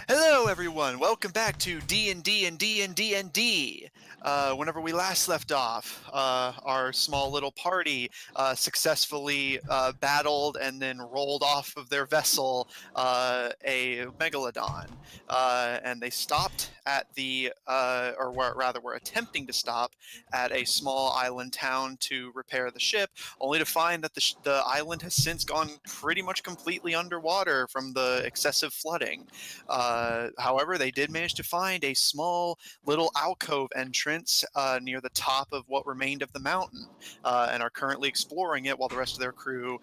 Hello, everyone. Welcome back to D&D&D&D&D. Whenever we last left off, our small little party successfully battled and then rolled off of their vessel a megalodon, and they stopped at rather, were attempting to stop at a small island town to repair the ship, only to find that the island has since gone pretty much completely underwater from the excessive flooding. However, they did manage to find a small little alcove entrance near the top of what remained of the mountain, and are currently exploring it while the rest of their crew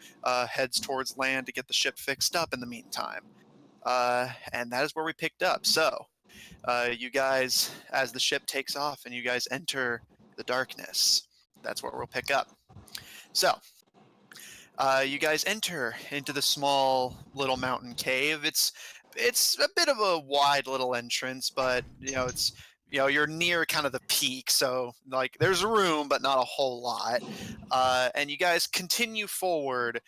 heads towards land to get the ship fixed up in the meantime. And that is where we picked up. So, you guys, as the ship takes off and you guys enter the darkness, that's where we'll pick up. So, you guys enter into the small little mountain cave. It's a bit of a wide little entrance, but you're near kind of the peak, so like there's room, but not a whole lot. And you guys continue forward,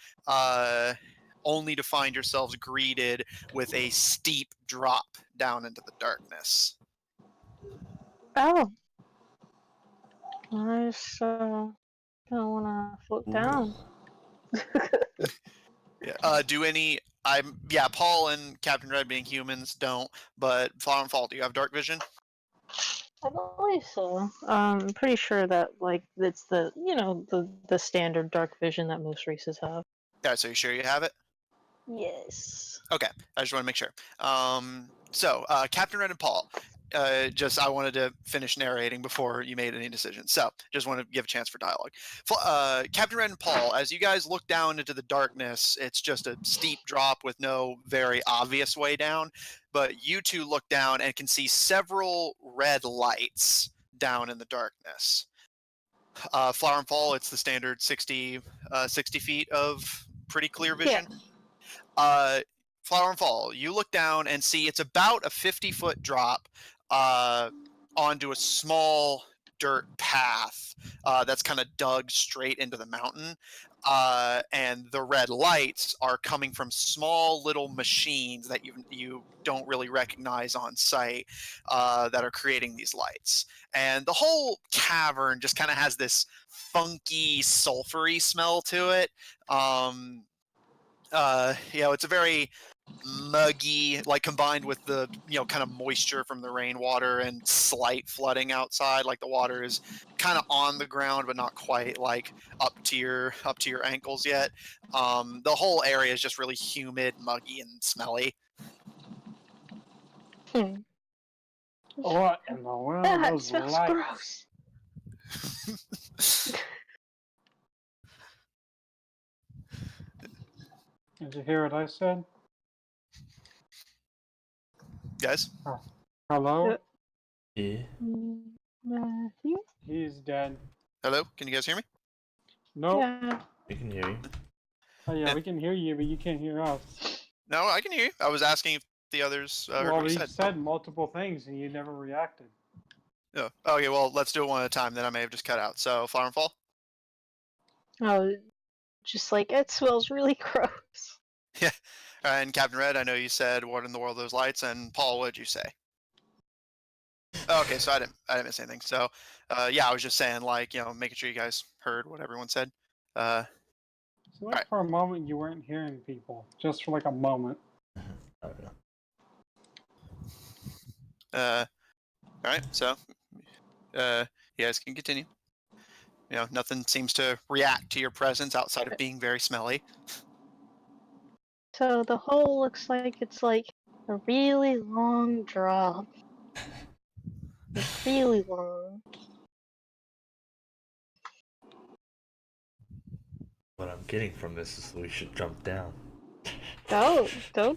only to find yourselves greeted with a steep drop down into the darkness. Oh, I just don't want to float down. Yeah. Paul and Captain Red being humans don't, but Flower and Fall, do you have dark vision? I believe so. I'm pretty sure that it's the standard dark vision that most races have. Yeah, so you sure you have it? Yes. Okay, I just want to make sure. Captain Red and Paul, I wanted to finish narrating before you made any decisions. So, just want to give a chance for dialogue. Captain Red and Paul, as you guys look down into the darkness, it's just a steep drop with no very obvious way down. But you two look down and can see several red lights down in the darkness. Flower and Fall, it's the standard 60 feet of pretty clear vision. Yeah. Flower and Fall, you look down and see it's about a 50-foot drop onto a small dirt path that's kind of dug straight into the mountain. And the red lights are coming from small little machines that you don't really recognize on site that are creating these lights. And the whole cavern just kind of has this funky, sulfury smell to it. It's a very muggy, like combined with the kind of moisture from the rainwater and slight flooding outside. Like the water is kind of on the ground, but not quite like up to your ankles yet. The whole area is just really humid, muggy, and smelly. Hmm. What in the world are That those smells lights? gross. Did you hear what I said? Guys, Hello? Yeah. Matthew? He's dead. hello, can you guys hear me? Nope. Yeah. We can hear you. Oh yeah, Yeah. we can hear you, but you can't hear us. No, I can hear you. I was asking if the others heard Well, what we I said. said multiple things and you never reacted. Oh, okay, well, let's do it one at a time. Then I may have just cut out. So, Flower and Fall. Oh, just like it smells really gross. Yeah. And Captain Red, I know you said what in the world are those lights, and Paul, what did you say? Okay, so I didn't miss anything. So, I was just saying, like, making sure you guys heard what everyone said. So like Alright. for a moment you weren't hearing people. Just for like a moment. I don't know. All right. So, you guys can continue. Nothing seems to react to your presence outside of being very smelly. So the hole looks like it's like a really long drop. It's really long. What I'm getting from this is we should jump down. Don't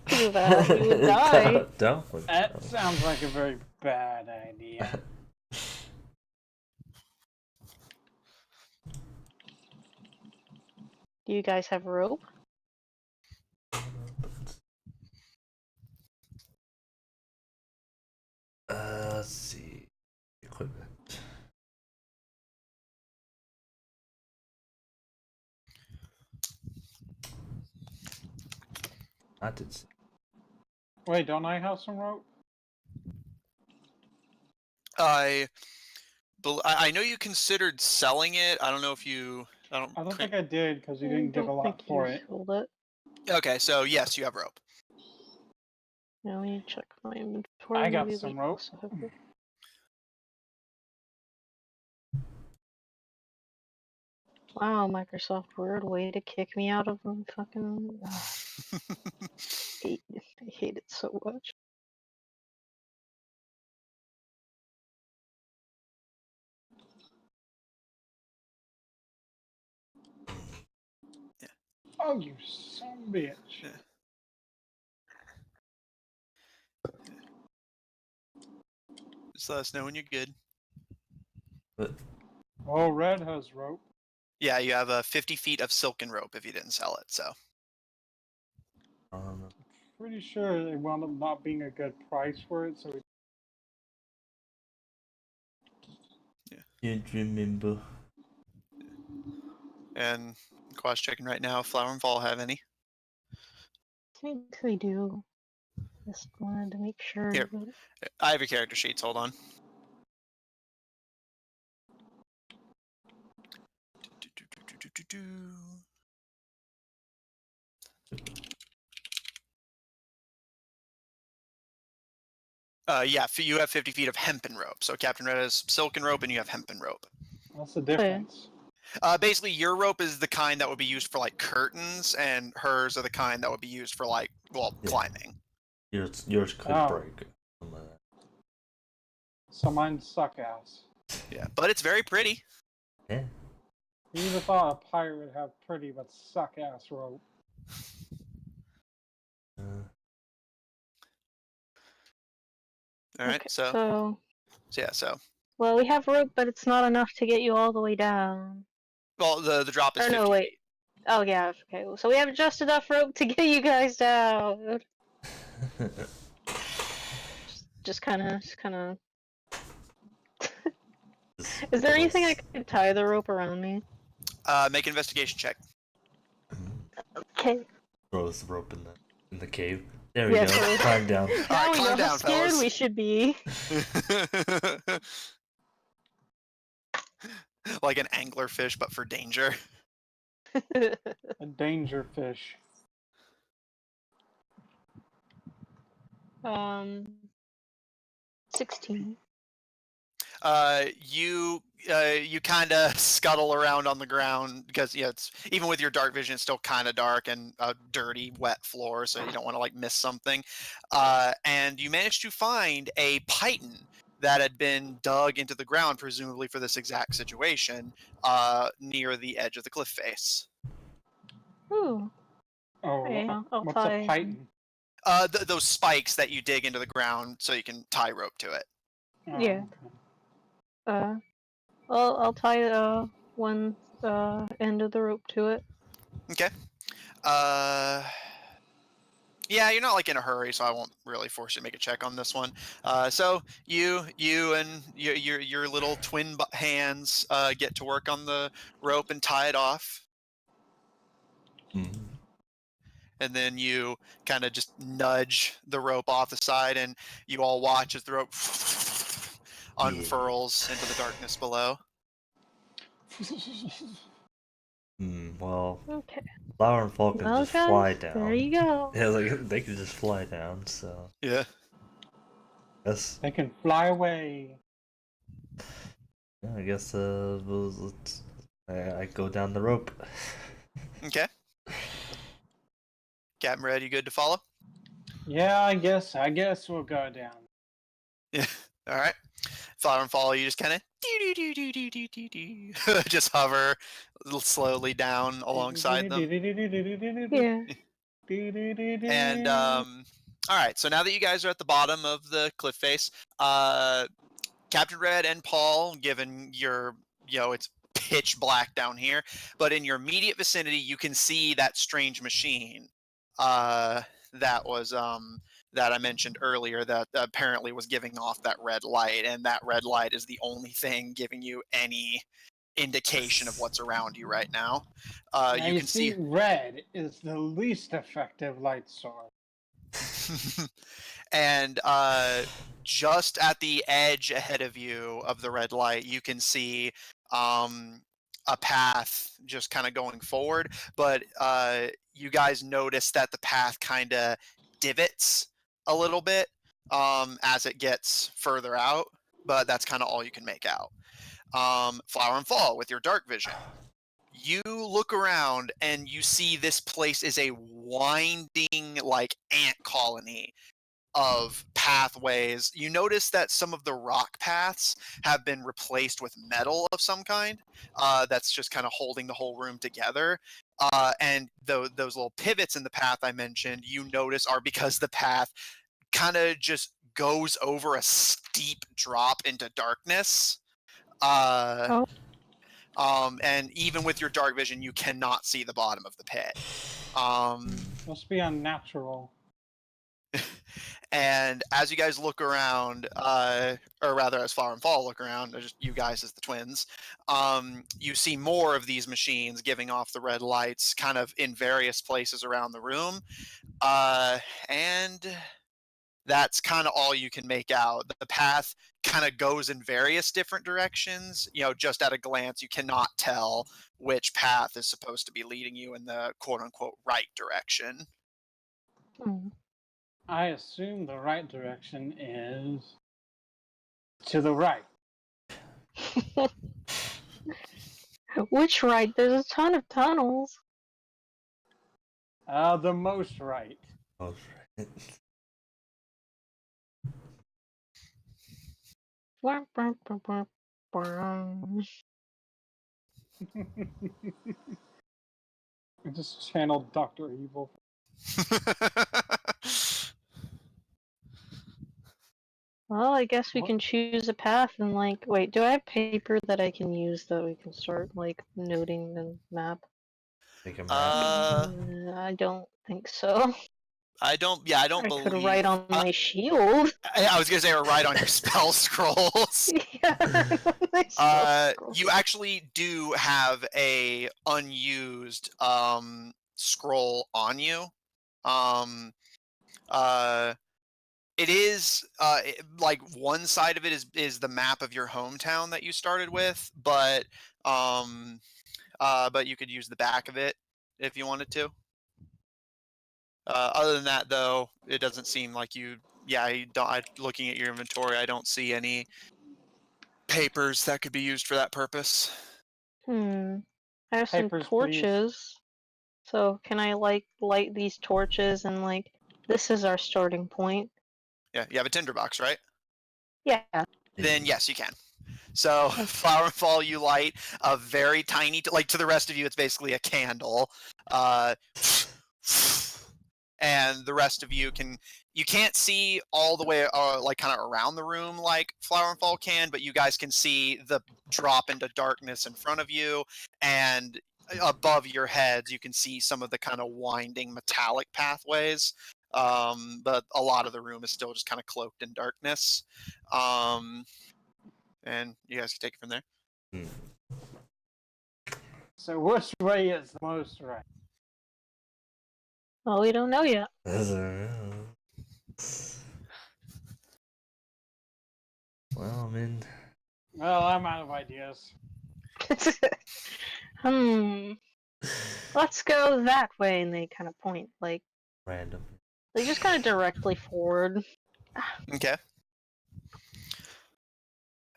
do that. You would die. Don't. That sounds like a very bad idea. Do you guys have rope? Let's see. Equipment. I did see. Wait, don't I have some rope? I know you considered selling it. I don't know if you. I don't think I did because you I didn't give a don't lot think for you it. sold it. Okay, so yes, you have rope. Now let me check my inventory. I got Maybe some we rope. also have it. Wow, Microsoft Word, way to kick me out of them fucking. I hate it so much. Oh, you son of a bitch. Yeah. Just let us know when you're good. But Oh, Red has rope. Yeah, you have 50 feet of silken rope if you didn't sell it. So um, Pretty sure it wound up not being a good price for it, so we... can't remember. and Quash checking right now. Flower and Fall have any? I think they do. Just wanted to make sure. Here. But... I have your character sheets. Hold on. Yeah, you have 50 feet of hempen rope. So Captain Red has silken rope, and you have hempen rope. What's the difference? Basically, your rope is the kind that would be used for like curtains, and hers are the kind that would be used for like, well, Yeah. climbing. Yours could Oh. break. Something like that. So mine suck ass. Yeah, but it's very pretty. Yeah. You would have thought a pirate would have pretty but suck ass rope. All right, Okay, so yeah, so well, we have rope, but it's not enough to get you all the way down. well, the drop is Or 50 no, wait. feet. Oh yeah, okay. So we have just enough rope to get you guys down. Just kind of. Is there anything I could tie the rope around me? Make an investigation check. Okay. Throws the rope in the cave. There we Yeah, go. so- Climb down. All Now right, we climb know how down, scared fellas. we should be. Like an anglerfish, but for danger. A danger fish. 16. You kind of scuttle around on the ground because it's even with your dark vision, it's still kind of dark and a dirty, wet floor, so you don't want to like miss something. And you manage to find a python that had been dug into the ground, presumably for this exact situation, near the edge of the cliff face. Ooh. Oh, Yeah, I'll what's tie. a python? Those spikes that you dig into the ground so you can tie rope to it. Oh, Yeah. okay. I'll tie one end of the rope to it. Okay. Yeah, you're not like in a hurry, so I won't really force you to make a check on this one. So you and your little twin hands get to work on the rope and tie it off, and then you kind of just nudge the rope off the side, and you all watch as the rope unfurls into the darkness below. Well, Okay. Flower and Fall can Well, just guys, fly down. there you go. Yeah, like they can just fly down. So Yeah. that's. They can fly away. Yeah, I guess I go down the rope. Okay. Captain Red, you good to follow? Yeah, I guess we'll go down. Yeah. All right. Flower and Follow, you just kind of just hover slowly down alongside them. Yeah. And all right, so now that you guys are at the bottom of the cliff face, Captain Red and Paul, given it's pitch black down here, but in your immediate vicinity, you can see that strange machine that was that I mentioned earlier that apparently was giving off that red light, and that red light is the only thing giving you any indication of what's around you right now. Now You can see red is the least effective light source. And just at the edge ahead of you of the red light, you can see a path just kind of going forward. But you guys notice that the path kind of divots a little bit as it gets further out. But that's kind of all you can make out. Flower and Fall with your dark vision. You look around and you see this place is a winding like ant colony of pathways. You notice that some of the rock paths have been replaced with metal of some kind that's just kind of holding the whole room together. And those little pivots in the path I mentioned, you notice are because the path kind of just goes over a steep drop into darkness. Uh, and even with your dark vision, you cannot see the bottom of the pit. Must be unnatural. And as you guys look around, or rather, as Flower and Fall look around, just you guys as the twins, you see more of these machines giving off the red lights, kind of in various places around the room, and that's kind of all you can make out. The path kind of goes in various different directions. Just at a glance, you cannot tell which path is supposed to be leading you in the quote-unquote right direction. I assume the right direction is to the right. Which right? There's a ton of tunnels. The most right. Oh, right. I just channeled Dr. Evil. Well, I guess we What? can choose a path and wait, do I have paper that I can use that we can start noting the map? Make a map. I don't think so. I don't I could believe. write on my shield. I was gonna say, or write on your spell scrolls. Yeah, my spell scroll. You actually do have a unused scroll on you. It is like one side of it is the map of your hometown that you started with, but you could use the back of it if you wanted to. Other than that, though, it doesn't seem like you. Yeah, looking at your inventory, I don't see any papers that could be used for that purpose. I have some Papers, please. torches. So can I light these torches and this is our starting point? Yeah, you have a tinderbox, right? Yeah. Then yes, you can. So Flower and Fall, you light a very tiny, to the rest of you, it's basically a candle. And the rest of you can't see all the way kind of around the room like Flower and Fall can, but you guys can see the drop into darkness in front of you, and above your heads you can see some of the kind of winding metallic pathways, but a lot of the room is still just kind of cloaked in darkness, and you guys can take it from there. So which way is the most right? Well, we don't know yet. Well, I mean, Well, I'm out of ideas. Let's go that way, and they kind of point random. they just kind of directly forward. Okay.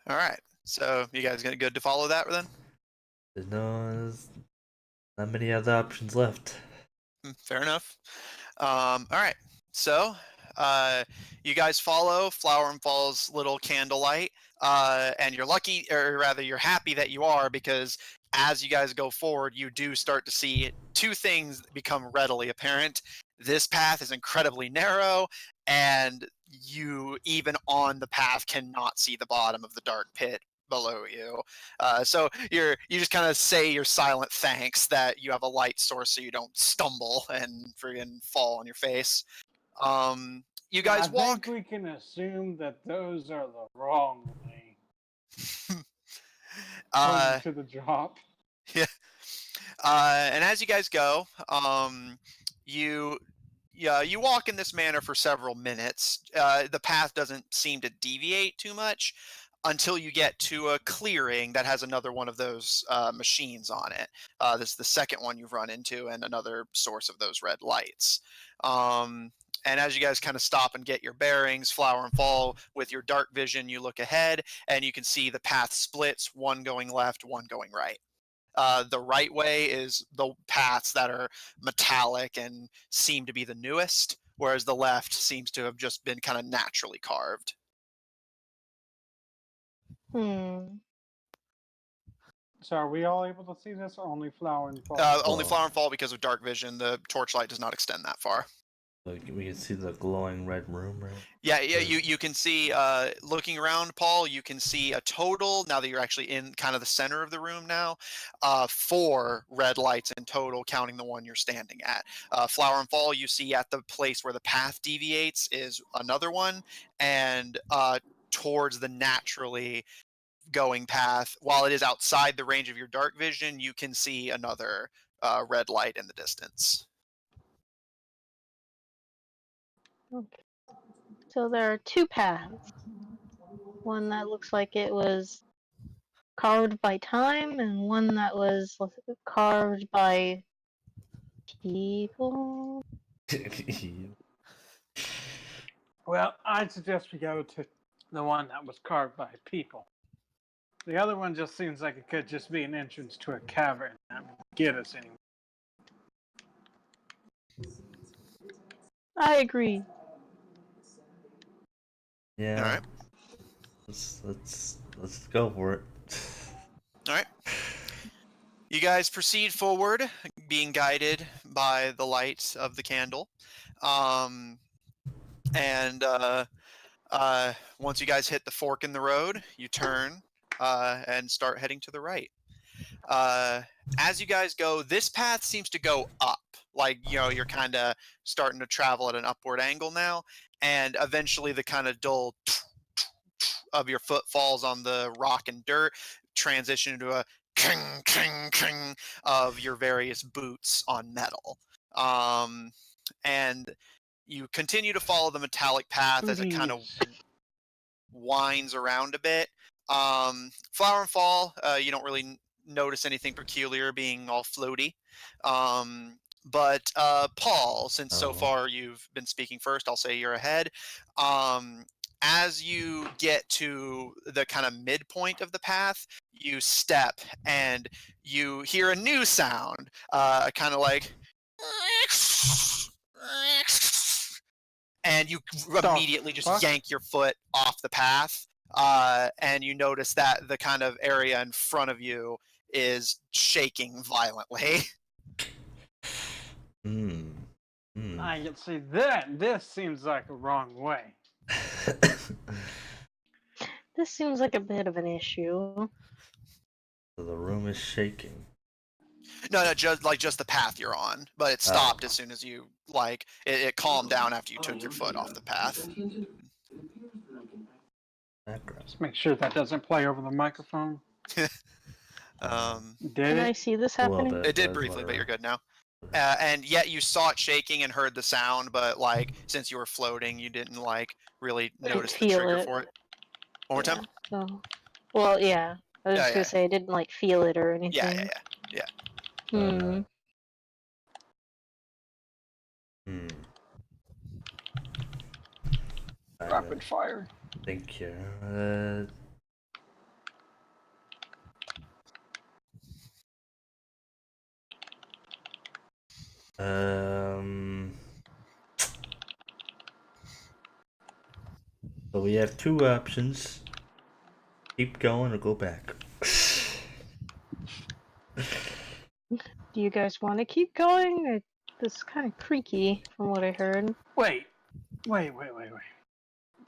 All right. So you guys good to follow that then? There's not many other options left. Fair enough. All right. So you guys follow Flower and Fall's little candlelight, and you're lucky, or rather, you're happy that you are, because as you guys go forward, you do start to see two things become readily apparent. This path is incredibly narrow, and you, even on the path, cannot see the bottom of the dark pit below you. So you just kind of say your silent thanks that you have a light source so you don't stumble and friggin' fall on your face. You guys I walk. think we can assume that those are the wrong way. To the drop. Yeah. And as you guys go, you you walk in this manner for several minutes. The path doesn't seem to deviate too much until you get to a clearing that has another one of those machines on it. This is the second one you've run into, and another source of those red lights. And as you guys kind of stop and get your bearings, Flower and Fall, with your dark vision, you look ahead and you can see the path splits, one going left, one going right. The right way is the paths that are metallic and seem to be the newest, whereas the left seems to have just been kind of naturally carved. So are we all able to see this, or only Flower and Fall? Only Flower and Fall because of dark vision. The torchlight does not extend that far. Like we can see the glowing red room, right? Yeah, you can see, looking around, Paul, you can see a total, now that you're actually in kind of the center of the room now, 4 red lights in total, counting the one you're standing at. Flower and Fall, you see at the place where the path deviates is another one, and towards the naturally going path, while it is outside the range of your dark vision, you can see another red light in the distance. Okay. So there are 2 paths. One that looks like it was carved by time, and one that was carved by people. Well, I'd suggest we go to the one that was carved by people. The other one just seems like it could just be an entrance to a cavern that would get us anywhere. I agree. Yeah. All right. Let's go for it. All right. You guys proceed forward, being guided by the light of the candle. And once you guys hit the fork in the road, you turn and start heading to the right. As you guys go, this path seems to go up. Like, you're kind of starting to travel at an upward angle now. And eventually the kind of dull of your footfalls on the rock and dirt transition into a king, king, king of your various boots on metal. And you continue to follow the metallic path as it kind of winds around a bit. Flower and Fall, you don't really notice anything peculiar being all floaty. But Paul, since so far you've been speaking first, I'll say you're ahead. As you get to the kind of midpoint of the path, you step and you hear a new sound, kind of like, and you immediately just yank your foot off the path, and you notice that the kind of area in front of you is shaking violently. I can see that. This seems like a wrong way. This seems like a bit of an issue. So the room is shaking. No, just the path you're on, but it stopped as soon as you it calmed down after you took your foot off the path. Let's make sure that doesn't play over the microphone. Can I see this happening? It did briefly, but you're good now. And yet you saw it shaking and heard the sound, but since you were floating, you didn't really notice the trigger for it. One more time. So, well, yeah. I was just gonna say I didn't feel it or anything. Yeah. Rapid fire. Thank you. So we have 2 options. Keep going or go back. Do you guys want to keep going? This is kind of creaky from what I heard. Wait.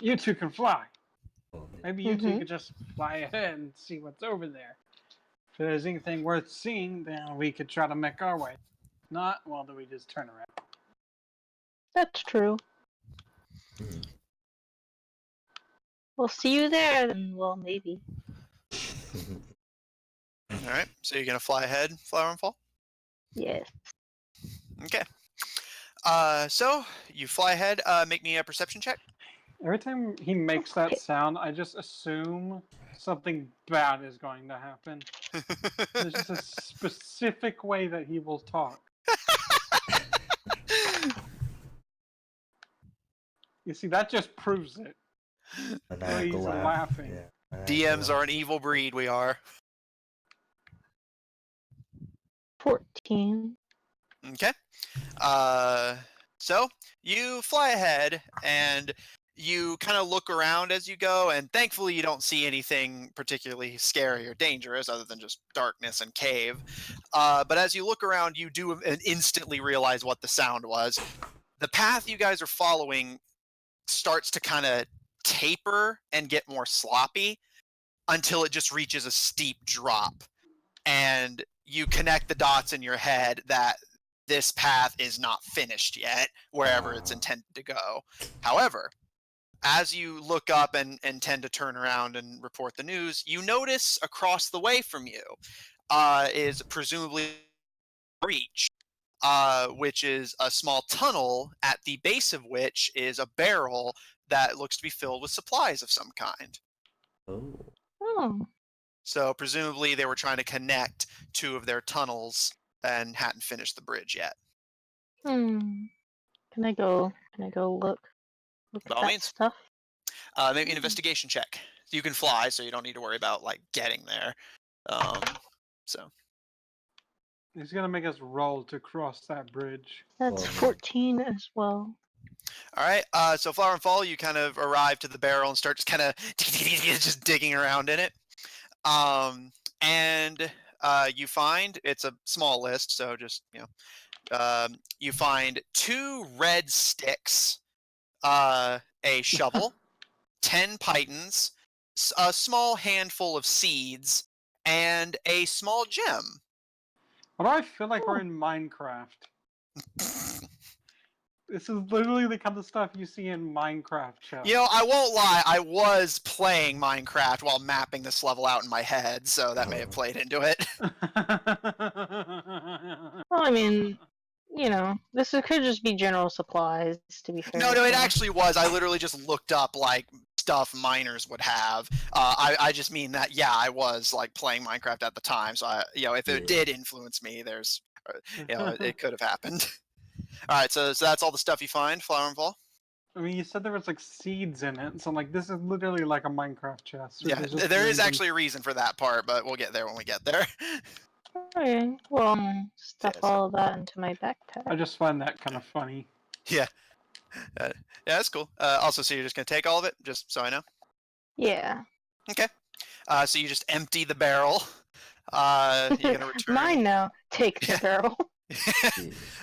You 2 can fly. Maybe you 2 could just fly ahead and see what's over there. If there's anything worth seeing, then we could try to make our way. If not, well, then we just turn around. That's true. We'll see you there then. Well, maybe. Alright, so you're going to fly ahead, Flower and Fall? Yes. Okay. So you fly ahead. Make me a perception check. Every time he makes that sound, I just assume something bad is going to happen. There's just a specific way that he will talk. You see, that just proves it. Maniacal he's laugh. laughing. Yeah, DMs are an evil breed. We are. 14. Okay. So you fly ahead and you kind of look around as you go, and thankfully you don't see anything particularly scary or dangerous other than just darkness and cave. But as you look around, you do instantly realize what the sound was. The path you guys are following starts to kind of taper and get more sloppy until it just reaches a steep drop. And you connect the dots in your head that this path is not finished yet, wherever it's intended to go. However, as you look up and tend to turn around and report the news, you notice across the way from you is presumably a breach, which is a small tunnel at the base of which is a barrel that looks to be filled with supplies of some kind. Oh. Oh. So presumably they were trying to connect two of their tunnels and hadn't finished the bridge yet. Hmm. Can I go look By at all that means. stuff? Maybe an investigation check. You can fly, so you don't need to worry about like getting there. So He's gonna make us roll to cross that bridge. That's Oh. 14 as well. all right. So Flower and Fall, you kind of arrive to the barrel and start just kind of just digging around in it. And you find it's a small list, so just you find 2 red sticks, a shovel, 10 pythons, a small handful of seeds, and a small gem. Why do I feel like we're in Minecraft? This is literally the kind of stuff you see in Minecraft shows. You know, I won't lie, I was playing Minecraft while mapping this level out in my head, so that may have played into it. Well, I mean, you know, this could just be general supplies, to be fair. No, it so- actually was. I literally just looked up, like, stuff miners would have. I just mean that, yeah, I was, like, playing Minecraft at the time, so, if it did influence me, there's, it could have happened. Alright, so that's all the stuff you find, Flower and Fall? I mean, you said there was like seeds in it, so I'm like, this is literally like a Minecraft chest. Yeah, there is actually a reason for that part, but we'll get there when we get there. Okay, well, stuff Yes. all of that into my backpack. I just find that kind of funny. Yeah. Yeah, that's cool. Also, so you're just going to take all of it, just so I know? Yeah. Okay. So you just empty the barrel. You're going to return. Mine now. Take the Yeah. barrel.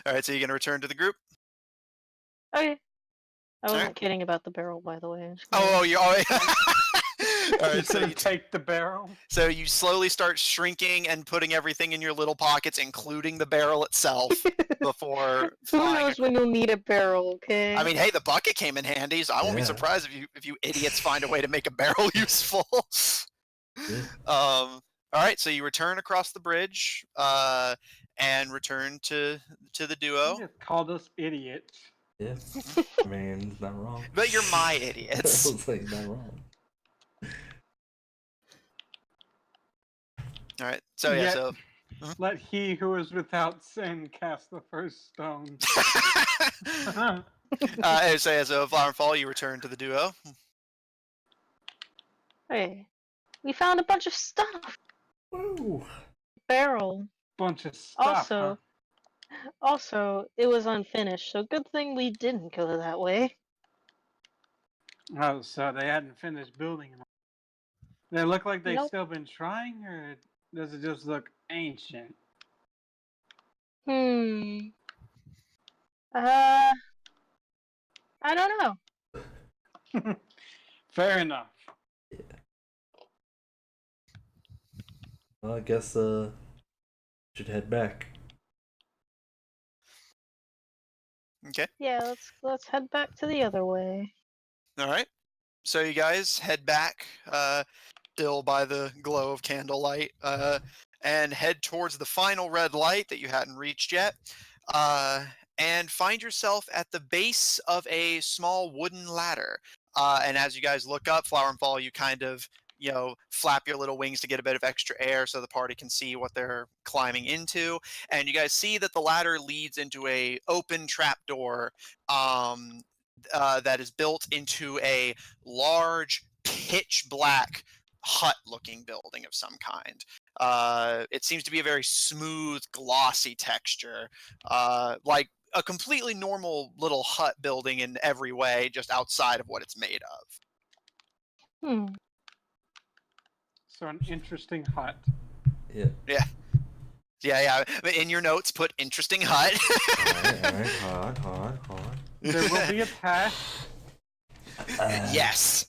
Alright, so you're going to return to the group? Okay. I wasn't Alright. kidding about the barrel, by the way. Oh, you always. Alright, So you take the barrel. So you slowly start shrinking and putting everything in your little pockets, including the barrel itself, before Who flying. knows when you'll need a barrel, okay? I mean, hey, the bucket came in handy, so I won't be Yeah. surprised if you idiots find a way to make a barrel useful. Yeah. All right, so you return across the bridge, and return to the duo. You just called us idiots. Yeah. I mean, it's not wrong. But you're my I idiots. was like, not wrong. All right, so yeah, Yet- so. Let he who is without sin cast the first stone. So Flower and Fall, you return to the duo. Hey, we found a bunch of stuff. Woo. Barrel. Bunch of stuff. Also, it was unfinished, so good thing we didn't go that way. Oh, so they hadn't finished building them. They look like they've Nope. still been trying, or does it just look ancient? I don't know. Fair enough. Well, I guess should head back. Okay. Yeah, let's head back to the other way. All right. So you guys head back, still by the glow of candlelight, and head towards the final red light that you hadn't reached yet. and find yourself at the base of a small wooden ladder. And as you guys look up, Flower and Fall, you kind of flap your little wings to get a bit of extra air so the party can see what they're climbing into. And you guys see that the ladder leads into a open trapdoor that is built into a large pitch black hut-looking building of some kind. It seems to be a very smooth, glossy texture, like a completely normal little hut building in every way, just outside of what it's made of. Hmm. So an interesting hut. Yeah. Yeah. In your notes, put interesting hut. Alright, hold on. There will be a test. Yes.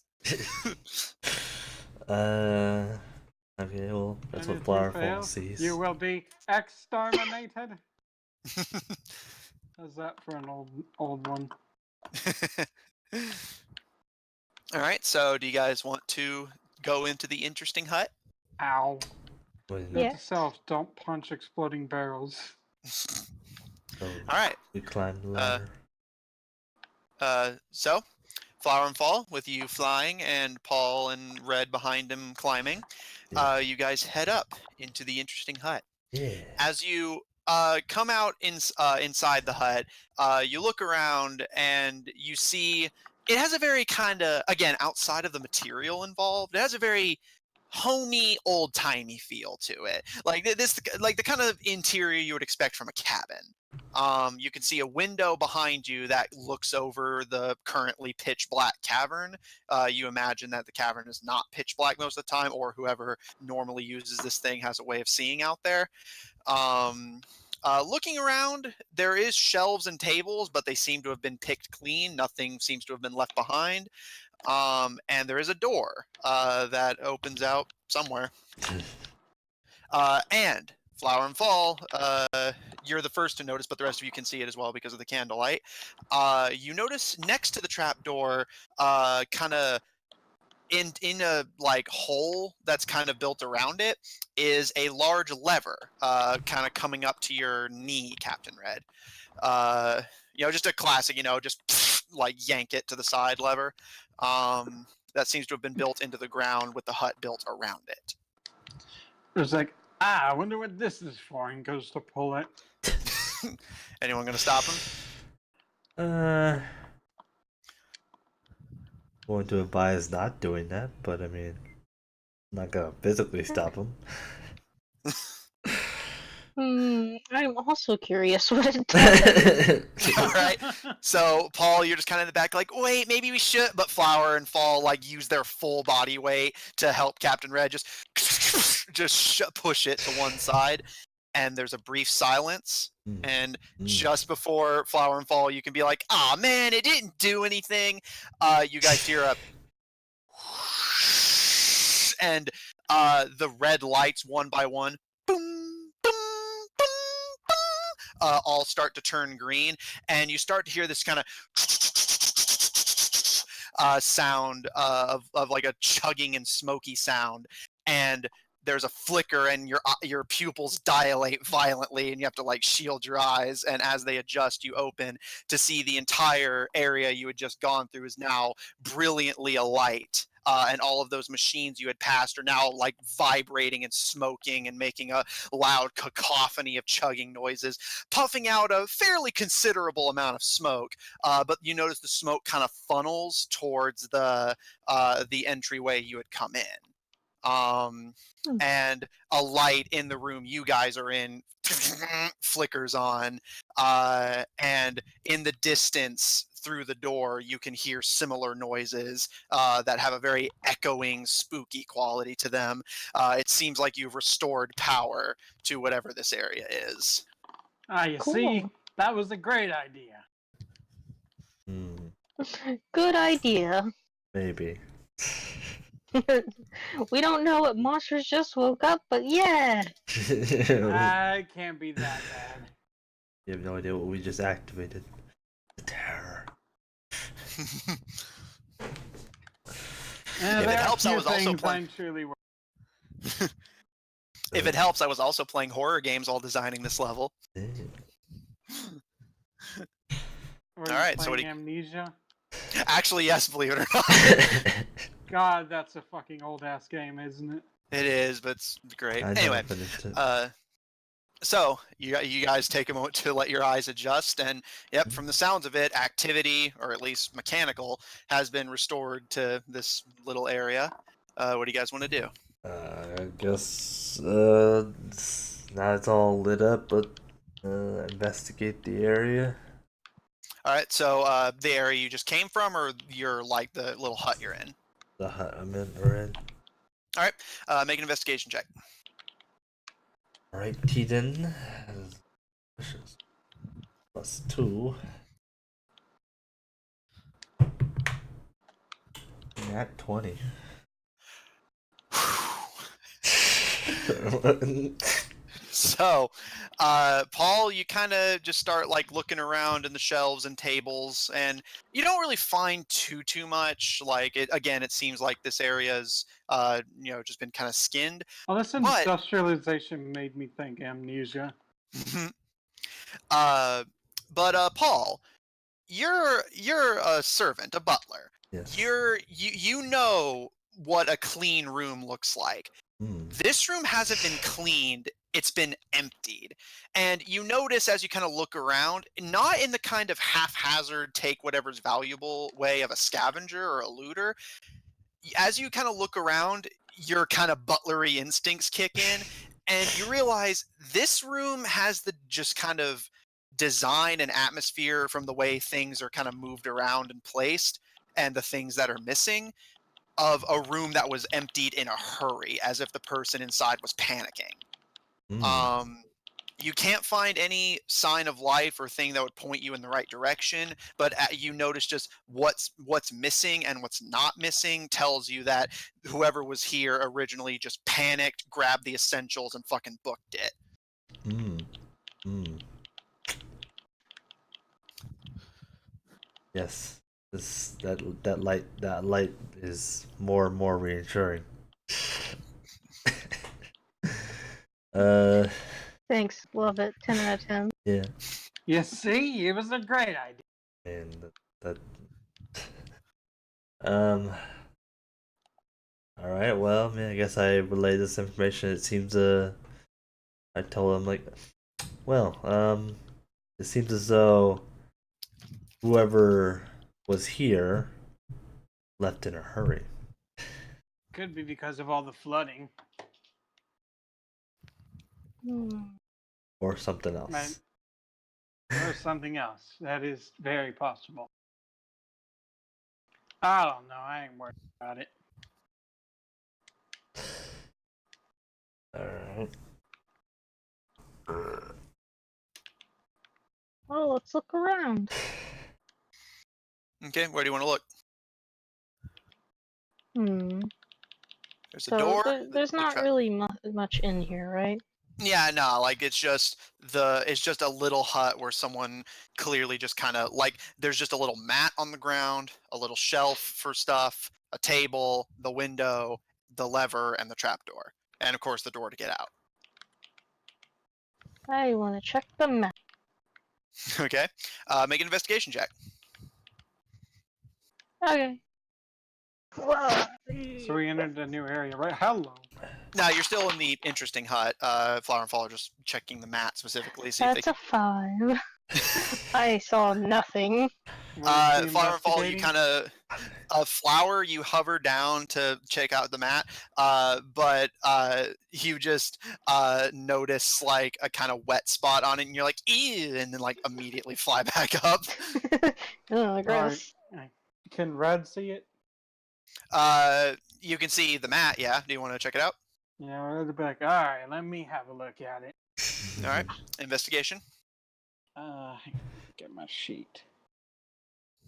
Okay, well, that's And what if Flower you and Fall fail, sees. you will be exterminated. How's that for an old one? All right, so do you guys want to go into the interesting hut? Ow. Wait, Note Yeah. to self, don't punch exploding barrels. so All right. we climb the ladder. So Flower and Fall, with you flying and Paul and Red behind him climbing, you guys head up into the interesting hut. Yeah. As you come out inside the hut, you look around and you see it has a very kind of, again, outside of the material involved, it has a very homey, old-timey feel to it. Like the kind of interior you would expect from a cabin. You can see a window behind you that looks over the currently pitch black cavern. You imagine that the cavern is not pitch black most of the time, or whoever normally uses this thing has a way of seeing out there. Looking around, there is shelves and tables, but they seem to have been picked clean. Nothing seems to have been left behind. And there is a door that opens out somewhere. And Flower and Fall, you're the first to notice, but the rest of you can see it as well because of the candlelight. You notice next to the trapdoor, kind of in a like hole that's kind of built around it, is a large lever, kind of coming up to your knee, Captain Red. Just a classic, just like yank it to the side lever. That seems to have been built into the ground with the hut built around it. It's like, I wonder what this is for, and goes to pull it. Anyone gonna stop him? Going to advise not doing that, but I mean, I'm not gonna physically stop him. I'm also curious what it does. All right. So Paul, you're just kind of in the back, like, wait, maybe we should. But Flower and Fall use their full body weight to help Captain Red just push it to one side. And there's a brief silence. And just before Flower and Fall, you can be like, "Ah, man, it didn't do anything." You guys hear a, and the red lights one by one, boom, boom, boom, boom, all start to turn green, and you start to hear this kind of sound of like a chugging and smoky sound, and there's a flicker, and your pupils dilate violently, and you have to shield your eyes, and as they adjust, you open to see the entire area you had just gone through is now brilliantly alight. And all of those machines you had passed are now vibrating and smoking and making a loud cacophony of chugging noises, puffing out a fairly considerable amount of smoke. But you notice the smoke kind of funnels towards the entryway you had come in. And a light in the room you guys are in flickers on, and in the distance through the door you can hear similar noises that have a very echoing, spooky quality to them. It seems like you've restored power to whatever this area is. You Cool. see, that was a great idea. Good idea. Maybe. We don't know what monsters just woke up, but yeah. It can't be that bad. You have no idea what we just activated. The terror. And If it helps, I was also playing. If it helps, I was also playing horror games while designing this level. Or All are you right, so playing Amnesia? actually, yes, believe it or not. God, that's a fucking old ass game, isn't it? It is, but it's great. I Anyway, never finished it. so you guys take a moment to let your eyes adjust, and yep, from the sounds of it, activity, or at least mechanical, has been restored to this little area. What do you guys want to do? I guess now it's all lit up, but investigate the area. All right, so the area you just came from, or you're like the little hut you're in. The hut I'm in, we're in. All right, make an investigation check. All right, Tiden. +2. Nat 20. So, Paul, you kind of just start like looking around in the shelves and tables, and you don't really find too much. Like it again, it seems like this area's just been kind of skinned. Well, this But industrialization made me think Amnesia. uh, Paul, you're a servant, a butler. Yes. You know what a clean room looks like. This room hasn't been cleaned, it's been emptied. And you notice as you kind of look around, not in the kind of haphazard take whatever's valuable way of a scavenger or a looter. As you kind of look around, your kind of butlery instincts kick in, and you realize this room has the just kind of design and atmosphere from the way things are kind of moved around and placed and the things that are missing of a room that was emptied in a hurry, as if the person inside was panicking. You can't find any sign of life or thing that would point you in the right direction, but you notice just what's missing, and what's not missing tells you that whoever was here originally just panicked, grabbed the essentials, and fucking booked it. Yes. That light is more and more reassuring. Thanks, love it. 10 out of 10. Yeah. You see, it was a great idea. And that all right, well, I mean, I guess I relay this information. It seems I told him like, well, it seems as though whoever was here left in a hurry. Could be because of all the flooding. Or something else. Right. Or something else. That is very possible. I don't know. I ain't worried about it. Alright. Well, let's look around. Okay, where do you want to look? There's a So door. there's not really much in here, right? Yeah, no, like it's just a little hut where someone clearly just kind of like there's just a little mat on the ground, a little shelf for stuff, a table, the window, the lever, and the trapdoor, and of course the door to get out. I want to check the map. Okay, make an investigation check. Okay. Whoa. So we entered a new area, right? Hello. Now you're still in the interesting hut. Flower and Fall are just checking the mat specifically. See That's a 5. I saw nothing. Flower and Fall, you kind of Flower, you hover down to check out the mat, but you just notice like a kind of wet spot on it, and you're like, ew, and then like immediately fly back up. Oh, gross. Right. Can Red see it? You can see the mat. Yeah. Do you want to check it out? Yeah, we're at the back. All right, let me have a look at it. All right. Investigation. Get my sheet.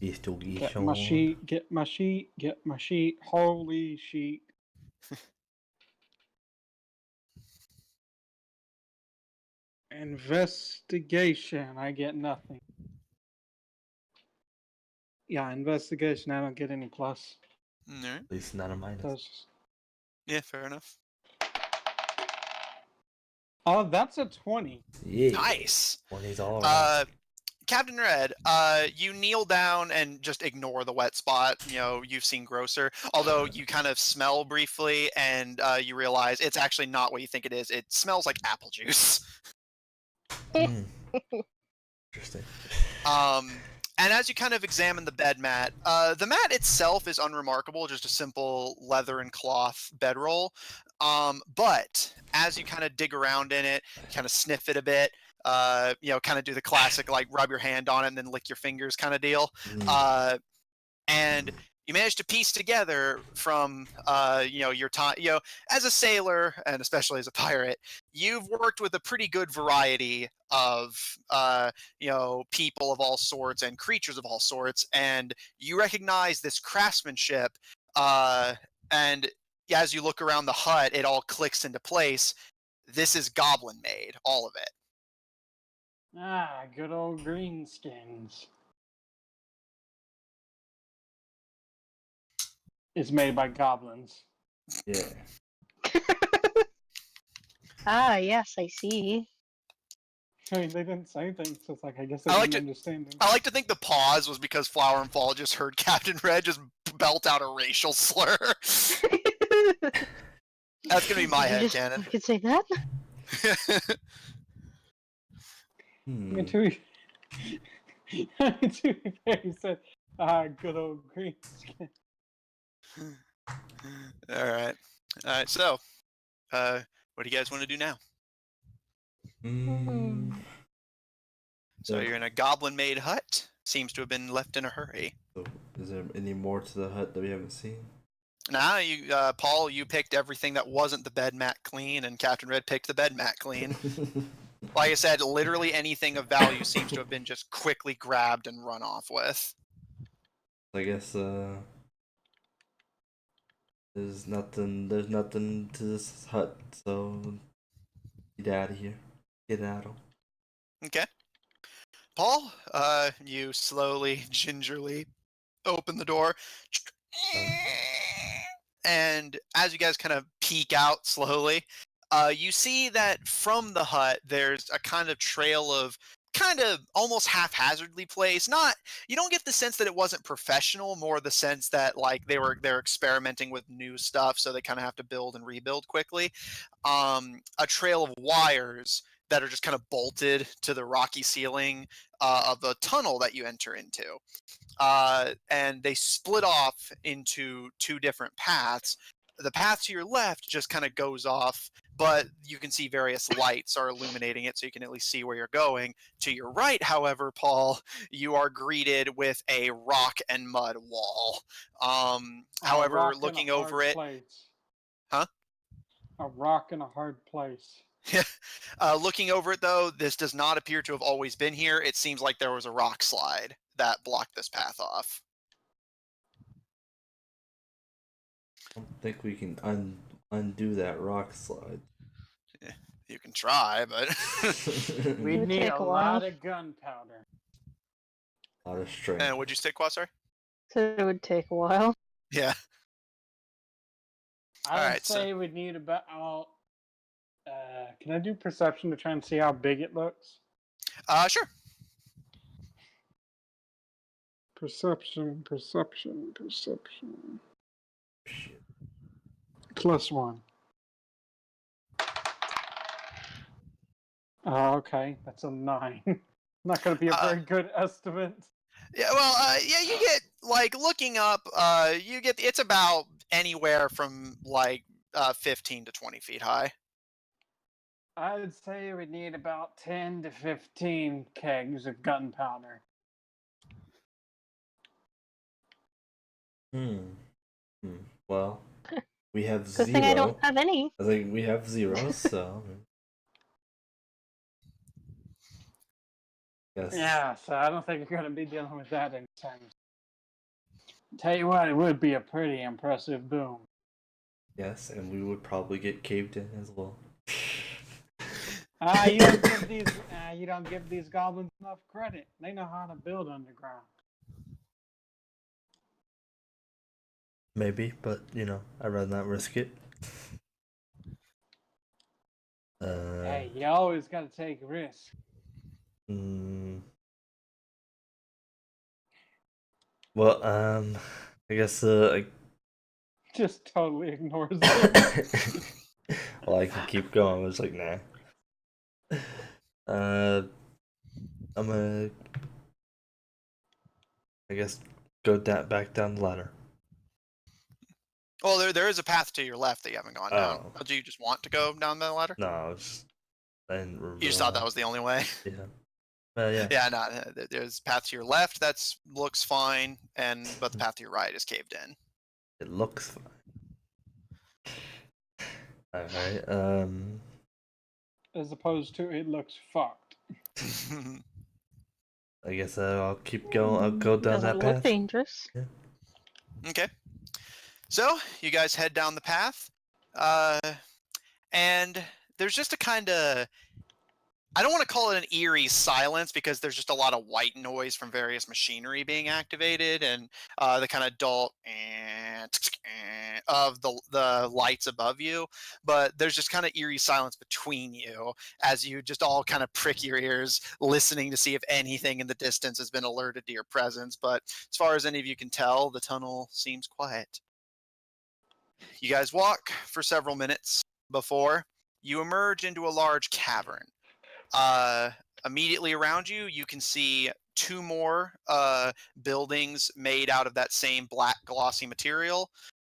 Get Get my sheet. Get my sheet. Get my sheet. Holy sheet. Investigation. I get nothing. Yeah, investigation. I don't get any plus. All right. At least not a minus. Yeah, fair enough. Oh, that's a 20. Yeah. Nice. 20's all right. Captain Red, you kneel down and just ignore the wet spot. You know, you've seen grosser. Although you kind of smell briefly, and you realize it's actually not what you think it is. It smells like apple juice. Hmm. Interesting. And as you kind of examine the bed mat, the mat itself is unremarkable, just a simple leather and cloth bedroll. But as you kind of dig around in it, kind of sniff it a bit, you know, kind of do the classic like rub your hand on it and then lick your fingers kind of deal. And you manage to piece together from you know, your time, you know, as a sailor and especially as a pirate, you've worked with a pretty good variety of you know, people of all sorts and creatures of all sorts, and you recognize this craftsmanship, and as you look around the hut, it all clicks into place. This is goblin made, all of it. Ah, good old greenskins. It's made by goblins. Yeah. Ah, yes, I see. I mean, they didn't say anything, so it's like, I guess they I like didn't to- understand them. I like to think the pause was because Flower and Fall just heard Captain Red just belt out a racial slur. That's gonna be my You headcanon. You could say that. I mean, to be fair, he said, ah, good old greenskin. All right. So, what do you guys want to do now? So you're in a goblin-made hut. Seems to have been left in a hurry. So, is there any more to the hut that we haven't seen? Now, you, Paul, you picked everything that wasn't the bed mat clean, and Captain Red picked the bed mat clean. Like I said, literally anything of value seems to have been just quickly grabbed and run off with. I guess there's nothing to this hut, so get out of here. Get out of. Okay. Paul, you slowly, gingerly open the door. And as you guys kind of peek out slowly, you see that from the hut, there's a kind of trail of kind of almost haphazardly placed. Not, you don't get the sense that it wasn't professional, more the sense that like they're experimenting with new stuff, so they kind of have to build and rebuild quickly. A trail of wires that are just kind of bolted to the rocky ceiling of the tunnel that you enter into. And they split off into two different paths. The path to your left just kind of goes off, but you can see various lights are illuminating it, so you can at least see where you're going. To your right, however, Paul, you are greeted with a rock and mud wall. However, looking over it, huh? A rock in a hard place. Looking over it, though, this does not appear to have always been here. It seems like there was a rock slide that blocked this path off. I don't think we can undo that rock slide. You can try, but We would need take a a while. lot of gunpowder. A lot of strength. and would you stick, Quasar? So it would take a while. Yeah. I would Alright, say we'd need about. Can I do perception to try and see how big it looks? Sure. Perception. Shit. +1. Oh, okay, that's a 9. Not going to be a very good estimate. Yeah. Well, yeah. You get like looking up. You get it's about anywhere from like 15 to 20 feet high. I'd say we'd need about 10 to 15 kegs of gunpowder. Well, we have Good thing I don't 0. have any. I think we have 0, so. Yes. Yeah, so I don't think you're going to be dealing with that anytime. Tell you what, it would be a pretty impressive boom. Yes, and we would probably get caved in as well. You don't give these goblins enough credit. They know how to build underground. Maybe, but I'd rather not risk it. Hey, you always got to take risks. Well, I guess Just totally ignores it. well, I can keep going. I was like, nah. I'm gonna, I guess, go back down the ladder. Well, there is a path to your left that you haven't gone down. Oh. Oh, do you just want to go down the ladder? No, I didn't You just thought that was the only way? Yeah. Yeah. Yeah, no, there's a path to your left that looks fine, but the path to your right is caved in. It looks fine. Alright, As opposed to it looks fucked. I guess I'll keep going. I'll go down Doesn't that look path. dangerous. Yeah. Okay. So, you guys head down the path, and there's just a kind of, I don't want to call it an eerie silence because there's just a lot of white noise from various machinery being activated and the kind of dull of the lights above you. But there's just kind of eerie silence between you as you just all kind of prick your ears, listening to see if anything in the distance has been alerted to your presence. But as far as any of you can tell, the tunnel seems quiet. You guys walk for several minutes before you emerge into a large cavern. Immediately around you, you can see two more buildings made out of that same black glossy material.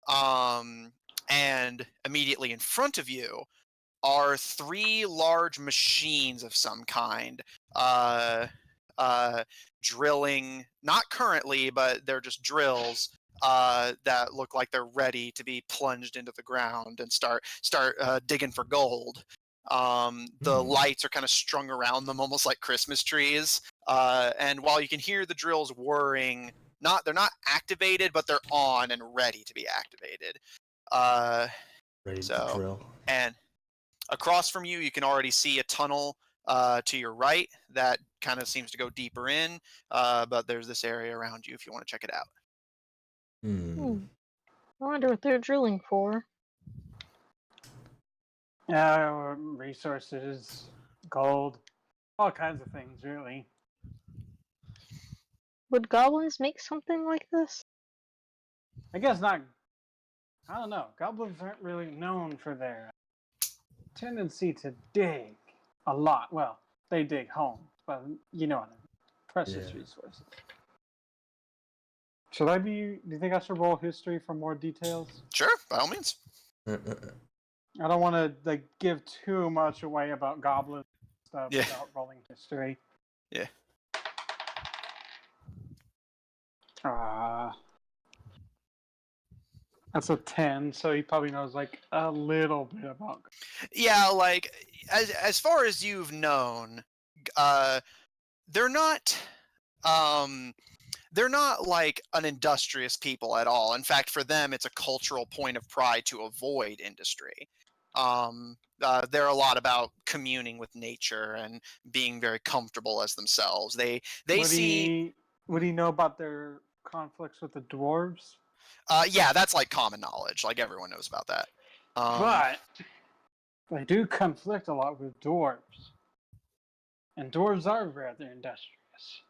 And immediately in front of you are three large machines of some kind, drilling, not currently, but they're just drills that look like they're ready to be plunged into the ground and start digging for gold. The lights are kind of strung around them, almost like Christmas trees. And while you can hear the drills whirring, they're not activated, but they're on and ready to be activated. Ready to drill. And across from you, you can already see a tunnel to your right that kind of seems to go deeper in. But there's this area around you if you want to check it out. I wonder what they're drilling for. Resources, gold, all kinds of things, really. Would goblins make something like this? I guess not. I don't know. Goblins aren't really known for their tendency to dig a lot. Well, they dig homes, but you know what I mean. Precious resources. Should I be? Do you think I should roll history for more details? Sure, by all means. I don't want to give too much away about goblin stuff without rolling history. Yeah. That's a 10, so he probably knows a little bit about. Yeah, as far as you've known, they're not like an industrious people at all. In fact, for them, it's a cultural point of pride to avoid industry. They're a lot about communing with nature and being very comfortable as themselves. They see. Would he know about their conflicts with the dwarves? Yeah, that's like common knowledge. Like everyone knows about that. But they do conflict a lot with dwarves, and dwarves are rather industrious.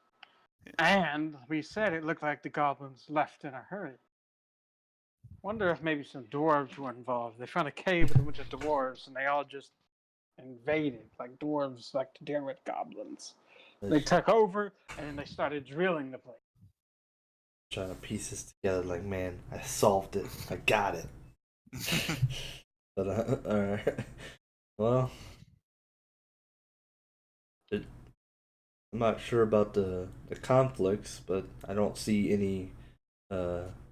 And we said it looked like the goblins left in a hurry. Wonder if maybe some dwarves were involved. They found a cave with a bunch of dwarves, and they all just invaded. Like dwarves like to deal with goblins. They took over, and then they started drilling the place. Trying to piece this together, like, man, I solved it. I got it. But alright. Well, I'm not sure about the conflicts, but I don't see any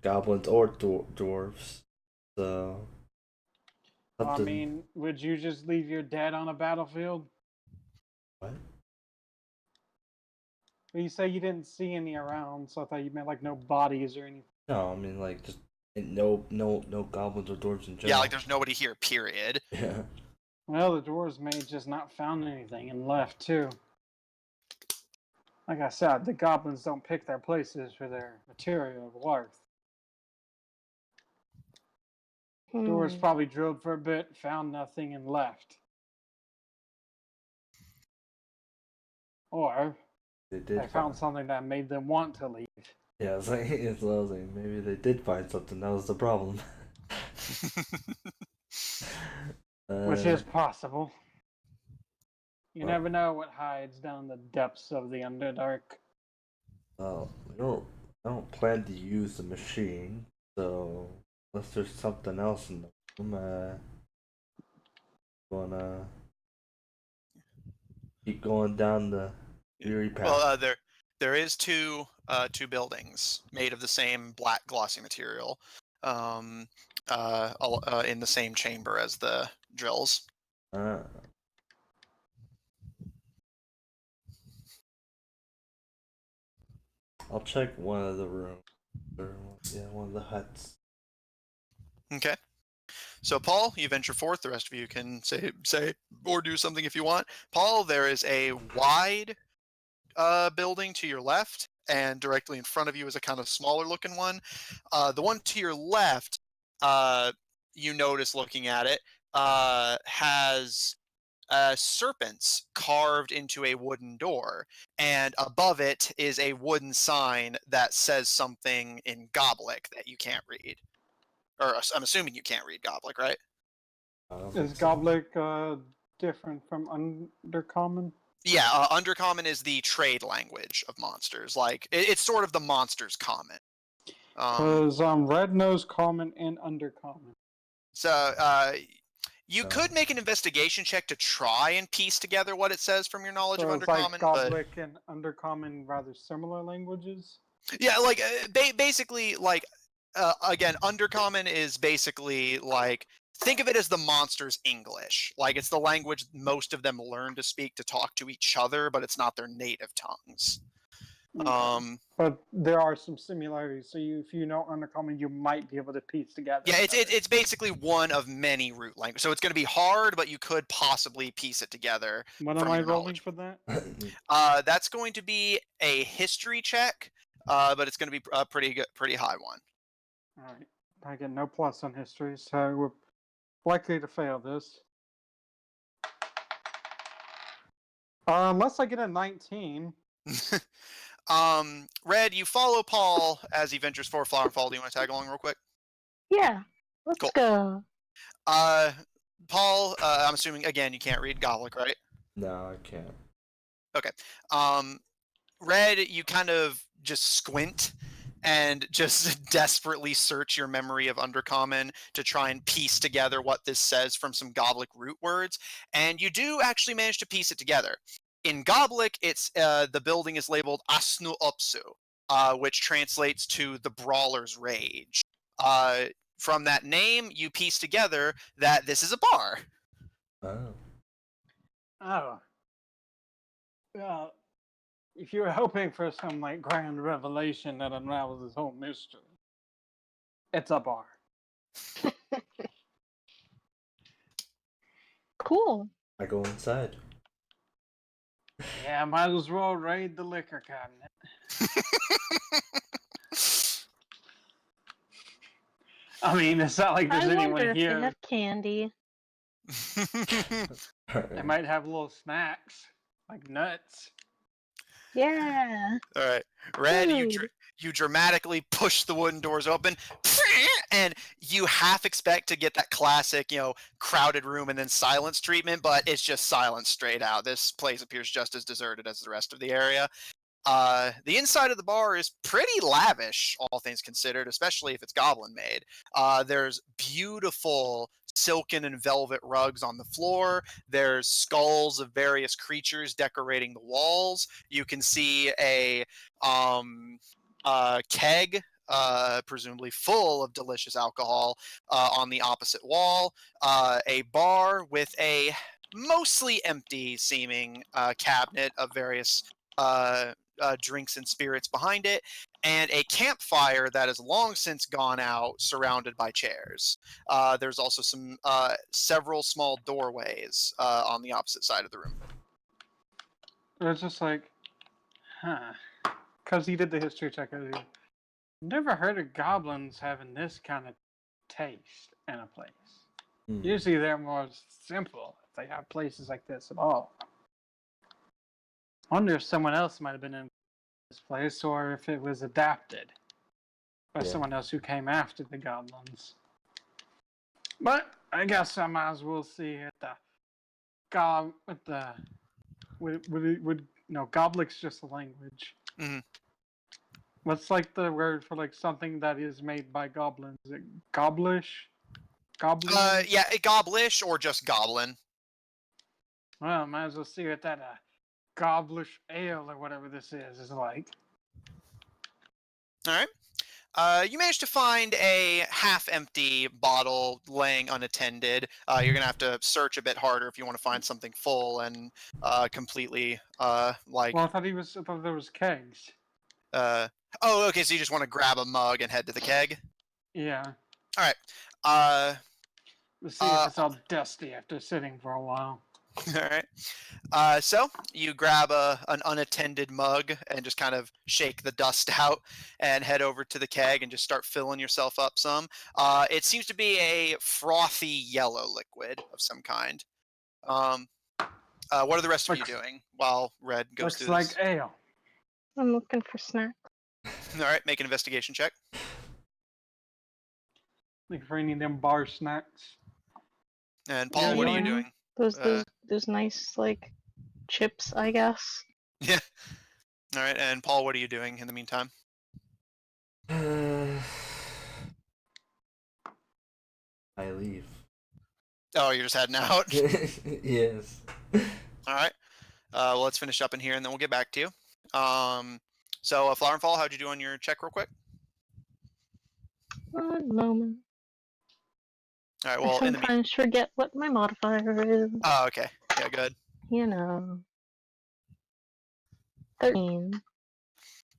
goblins or dwarves. So, I mean, would you just leave your dad on a battlefield? What? Well, you say you didn't see any around, so I thought you meant no bodies or anything. No, I mean just no goblins or dwarves in general. Yeah, there's nobody here. Period. Yeah. Well, the dwarves may just not found anything and left too. Like I said, the goblins don't pick their places for their material of worth. Dwarves probably drilled for a bit, found nothing, and left. Or they found something that made them want to leave. Yeah, it's like it's I was like, maybe they did find something. That was the problem. Which uh, is possible. You well, never know what hides down the depths of the Underdark. well, I don't plan to use the machine, so unless there's something else in the room, gonna keep going down the weary Well, path. there is two buildings made of the same black glossy material, um, in the same chamber as the drills. Uh, I'll check one of the rooms, or yeah, one of the huts. Okay. So, Paul, you venture forth. The rest of you can say or do something if you want. Paul, there is a wide building to your left, and directly in front of you is a kind of smaller looking one. The one to your left, you notice looking at it, has serpents carved into a wooden door, and above it is a wooden sign that says something in Goblik that you can't read. Or I'm assuming you can't read Goblik, right? I don't Is think so. Goblik different from Undercommon? Yeah, Undercommon is the trade language of monsters. Like it's sort of the monsters' common. Because Red knows Common and Undercommon. So you could make an investigation check to try and piece together what it says from your knowledge of So it's like Undercommon, but Goblik and Undercommon rather similar languages? yeah, like basically, like again, Undercommon is basically like think of it as the monsters' English. Like it's the language most of them learn to speak to talk to each other, but it's not their native tongues. Okay. But there are some similarities, so if you know Undercommon, you might be able to piece together. Yeah, it's basically one of many root languages. So it's going to be hard, but you could possibly piece it together What am from I your rolling knowledge. for that? That's going to be a history check, but it's going to be a pretty high one. Alright. I get no plus on history, so we're likely to fail this. Unless I get a 19. Red, you follow Paul as he ventures forward. Flower and Fall, do you want to tag along real quick? Yeah, let's Cool. go. Paul, I'm assuming again you can't read Goblik, right? No, I can't. Okay. Red, you kind of just squint and just desperately search your memory of Undercommon to try and piece together what this says from some Goblik root words, and you do actually manage to piece it together. In Goblik, it's the building is labeled Asnu Opsu, which translates to the Brawler's Rage. From that name, you piece together that this is a bar. Oh. Oh. Well, if you were hoping for some like grand revelation that unravels this whole mystery, it's a bar. Cool. I go inside. Yeah, might as well raid the liquor cabinet. I mean, it's not like there's I anyone wonder if they here. have candy. They might have little snacks, like nuts. Yeah. All right, Red, Food. you dramatically push the wooden doors open, and you half expect to get that classic, crowded room and then silence treatment, but it's just silence straight out. This place appears just as deserted as the rest of the area. The inside of the bar is pretty lavish, all things considered, especially if it's goblin made. There's beautiful silken and velvet rugs on the floor. There's skulls of various creatures decorating the walls. You can see a keg, presumably full of delicious alcohol, on the opposite wall. A bar with a mostly empty seeming cabinet of various drinks and spirits behind it, and a campfire that has long since gone out, surrounded by chairs. There's also several small doorways on the opposite side of the room. It's just like, because he did the history check earlier. Never heard of goblins having this kind of taste in a place. Usually they're more simple if they have places like this at all. I wonder if someone else might have been this place, or if it was adapted by Yeah. someone else who came after the goblins. But I guess I might as well see at the Goblik's just a language. Mhm. What's like the word for like something that is made by goblins? Is it goblish? Goblin? Yeah, a goblish or just goblin. Well, might as well see what that goblish ale or whatever this is like. All right. You managed to find a half-empty bottle laying unattended. You're gonna have to search a bit harder if you want to find something full and completely like. Well, I thought there was kegs. Oh, okay. So you just want to grab a mug and head to the keg. Yeah. All right. Let's see if it's all dusty after sitting for a while. All right. So you grab an unattended mug and just kind of shake the dust out and head over to the keg and just start filling yourself up some. It seems to be a frothy yellow liquid of some kind. What are the rest of you doing while Red goes Looks through like this? ale. I'm looking for snacks. All right, make an investigation check. Looking for any of them bar snacks. And Paul, Yeah, what are you yeah. doing? Those nice like chips, I guess. Yeah. All right, and Paul, what are you doing in the meantime? I leave. Oh, you're just heading out. Yes. All right. Well, let's finish up in here, and then we'll get back to you. So, Flower and Fall, how'd you do on your check, real quick? One moment. All right. Well, I in the sometimes forget what my modifier is. Oh, okay. Yeah, good. You know. 13.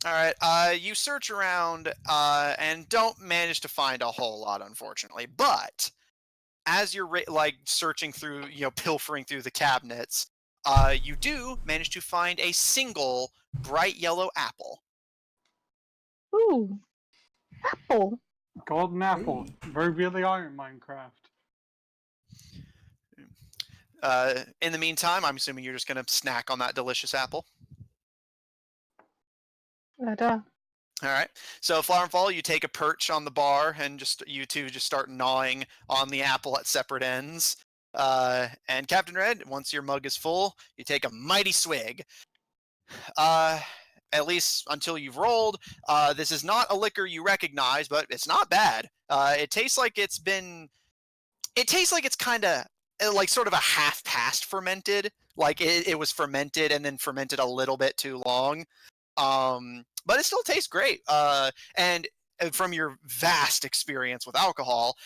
All right. You search around and don't manage to find a whole lot, unfortunately. But as you're searching through, pilfering through the cabinets, you do manage to find a single bright yellow apple. Ooh. Apple. Golden apple. Hey. Very really are in Minecraft. In the meantime, I'm assuming you're just gonna snack on that delicious apple. Duh. All right. So Flower and Fall, you take a perch on the bar, and you two just start gnawing on the apple at separate ends. And Captain Red, once your mug is full, you take a mighty swig. At least until you've rolled. This is not a liquor you recognize, but it's not bad. It tastes like it's been. It tastes like it's kind of like sort of a half-past fermented. Like it was fermented and then fermented a little bit too long. But it still tastes great. And from your vast experience with alcohol,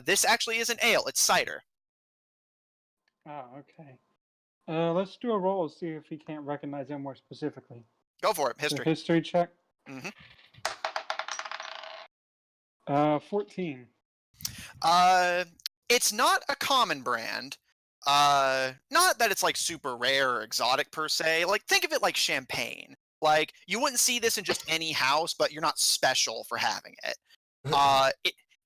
this actually isn't ale; it's cider. Oh, okay. Let's do a roll to see if he can't recognize it more specifically. Go for it. So History. history check. Mhm. 14. It's not a common brand. Not that it's like super rare or exotic per se. Like think of it like champagne. Like you wouldn't see this in just any house, but you're not special for having it.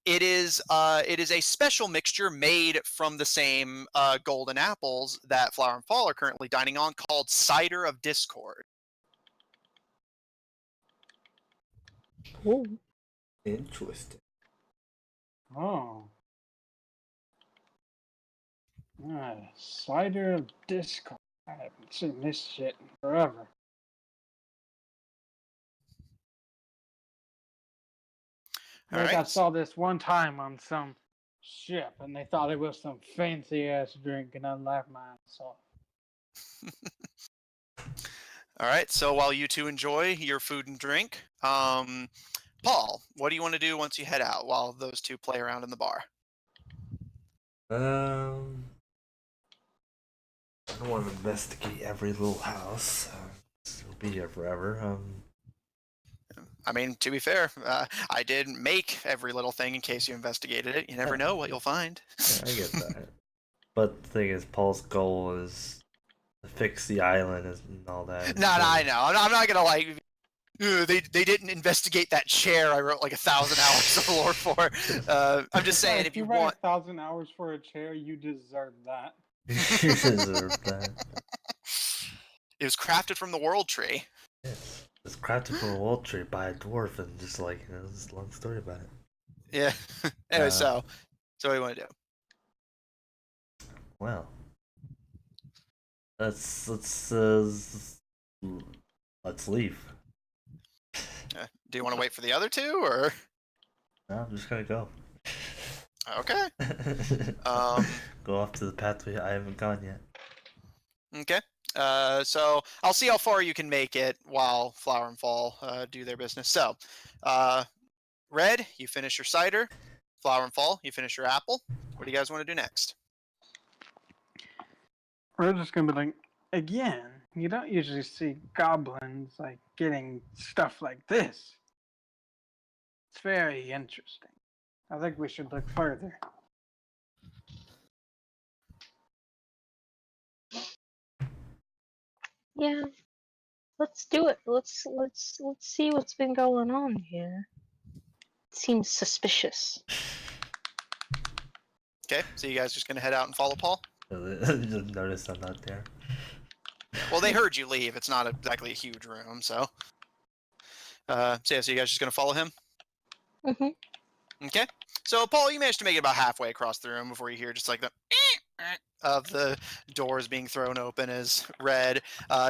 It is a special mixture made from the same golden apples that Flower and Fall are currently dining on, called Cider of Discord. Ooh. Interesting. Oh. Cider of Discord. I haven't seen this shit in forever. All Like I right. saw this one time on some ship, and they thought it was some fancy ass drink, and I laughed my ass off. All right. So while you two enjoy your food and drink, Paul, what do you want to do once you head out while those two play around in the bar? I don't want to investigate every little house. It'll be here forever. I mean, to be fair, I did make every little thing in case you investigated it. You never know what you'll find. Yeah, I get that. But the thing is, Paul's goal is to fix the island and all that. No, I know. I'm not gonna like. They didn't investigate that chair. I wrote like 1,000 hours of lore for. I'm just saying, if you write want 1,000 hours for a chair, you deserve that. You deserve that. It was crafted from the world tree. Yes. The It's crafted from a wall tree by a dwarf, and just like this is a long story about it. Yeah. Anyway, Uh, so what do you want to do? Well, let's let's leave. Do you want to wait for the other two, or No, I'm just gonna go. okay? Um, Go off to the pathway I haven't gone yet. okay. So I'll see how far you can make it while Flower and Fall do their business. So, Red, you finish your cider. Flower and Fall, you finish your apple. What do you guys want to do next? We're just gonna be like, again, you don't usually see goblins like getting stuff like this. It's very interesting. I think we should look further. Yeah, let's do it. Let's see what's been going on here. It seems suspicious. Okay, so you guys just gonna head out and follow Paul? Just notice I'm not there. Well, they heard you leave. It's not exactly a huge room, so. So you guys just gonna follow him? Mhm. Okay. So Paul, you managed to make it about halfway across the room before you hear just like the of the doors being thrown open as Red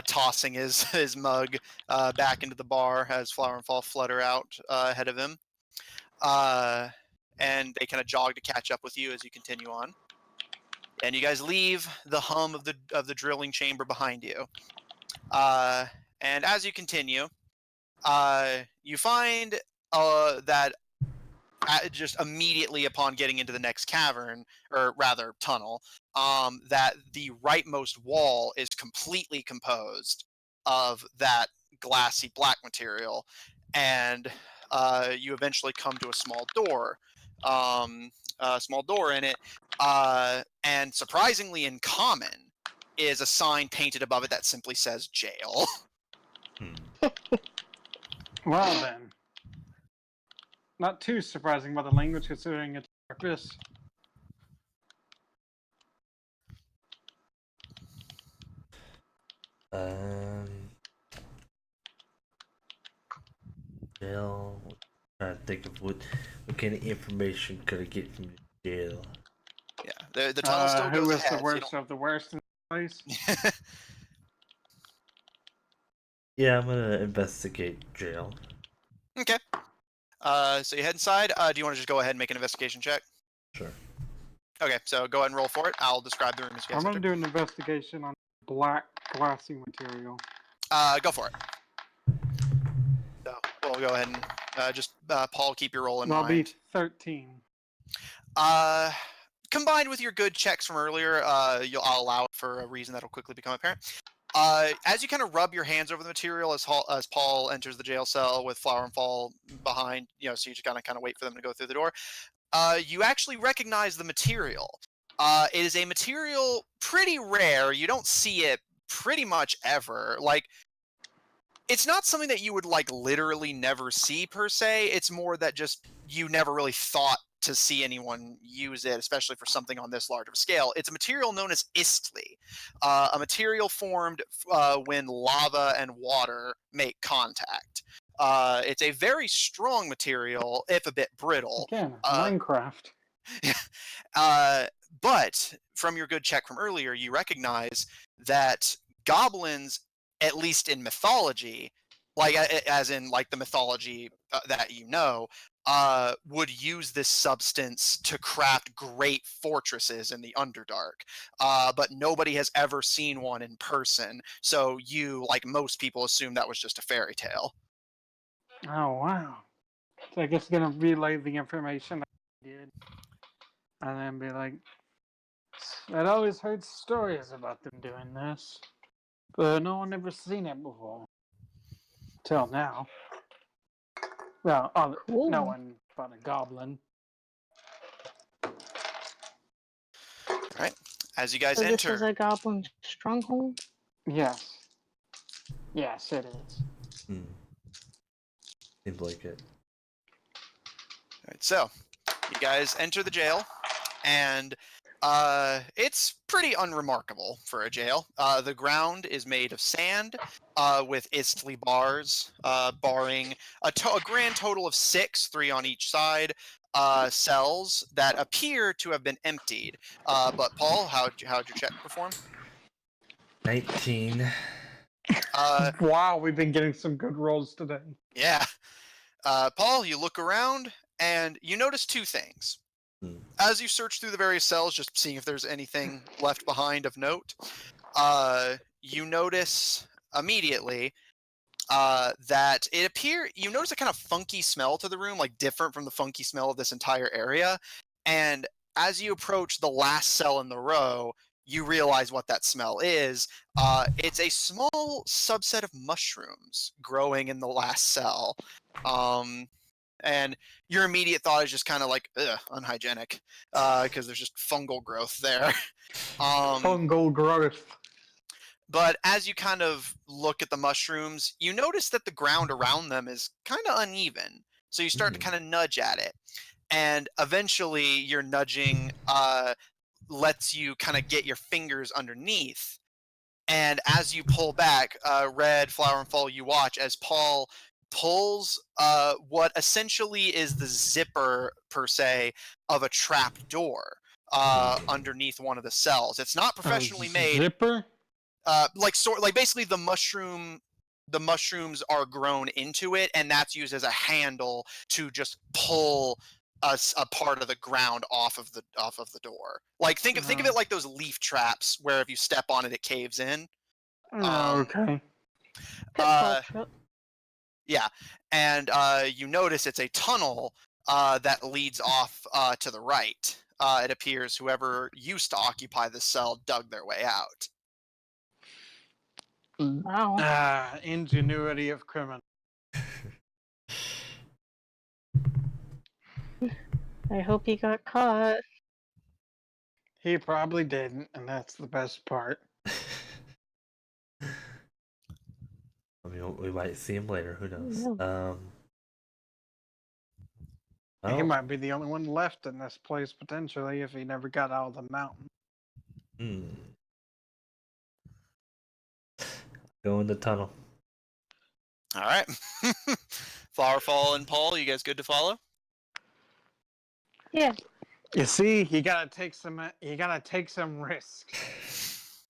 tossing his mug back into the bar as Flower and Fall flutter out ahead of him. And they kind of jog to catch up with you as you continue on. And you guys leave the hum of the drilling chamber behind you. And as you continue, you find that just immediately upon getting into the next cavern, or rather tunnel, that the rightmost wall is completely composed of that glassy black material, and you eventually come to a small door, in it, and surprisingly in common is a sign painted above it that simply says jail. Well then, not too surprising about the language considering its purpose. Um, Jail. Trying to think of what kind of information could I get from the jail. Yeah, the tunnel still Who goes is the ahead. So worst of the worst in this place? Yeah, I'm gonna investigate jail. okay. So you head inside. Do you want to just go ahead and make an investigation check? Sure. Okay, so go ahead and roll for it. I'll describe the room as you I'm guys gonna enter. do an investigation on black glassy material. Go for it. So we'll go ahead and just Paul, keep your roll in That'll be mind. 13. Combined with your good checks from earlier, I'll allow it for a reason that'll quickly become apparent. As you kind of rub your hands over the material as Paul enters the jail cell with Flower and Fall behind, so you just kind of wait for them to go through the door. You actually recognize the material. It is a material pretty rare. You don't see it pretty much ever. Like, it's not something that you would literally never see per se. It's more that just you never really thought to see anyone use it, especially for something on this large of a scale. It's a material known as istly, a material formed when lava and water make contact. It's a very strong material, if a bit brittle. Again, Minecraft. But from your good check from earlier, you recognize that goblins, at least in mythology, as in the mythology that would use this substance to craft great fortresses in the Underdark. But nobody has ever seen one in person, so you, like most people, assume that was just a fairy tale. Oh wow. So I guess gonna relay the information I did. And then be like, I'd always heard stories about them doing this, but no one ever seen it before. Till now. Well, Cool. no one but a goblin. Right? As you guys So this enter, is a goblin stronghold. Yes. Yes, it is. Seems like it. right, so you guys enter the jail, and It's pretty unremarkable for a jail. The ground is made of sand, with istly bars, barring a grand total of 6, 3 on each side, cells that appear to have been emptied. But Paul, how'd your check perform? 19. Wow, we've been getting some good rolls today. Yeah. Paul, you look around and you notice 2 things. Hmm. As you search through the various cells, just seeing if there's anything left behind of note, you notice immediately that you notice a kind of funky smell to the room, like different from the funky smell of this entire area. And as you approach the last cell in the row, you realize what that smell is. It's a small subset of mushrooms growing in the last cell. And your immediate thought is just kind of like, ugh, unhygienic, because there's just fungal growth there. Fungal growth. But as you kind of look at the mushrooms, you notice that the ground around them is kind of uneven. So you start to kind of nudge at it. And eventually your nudging lets you kind of get your fingers underneath. And as you pull back, Red, Flower, and Fall, you watch as Paul pulls what essentially is the zipper, per se, of a trap door underneath one of the cells. It's not professionally made. Zipper? Like basically the mushrooms are grown into it, and that's used as a handle to just pull a part of the ground off of the door. Like think of it like those leaf traps where if you step on it, it caves in. Okay. Yeah, and you notice it's a tunnel that leads off to the right. It appears whoever used to occupy this cell dug their way out. Wow. Ingenuity of criminal. I hope he got caught. He probably didn't, and that's the best part. I mean, we might see him later. Who knows? No. He might be the only one left in this place potentially if he never got out of the mountain. Go in the tunnel. All right. Flowerfall and Paul, you guys good to follow? Yeah. You see, you gotta take some risks.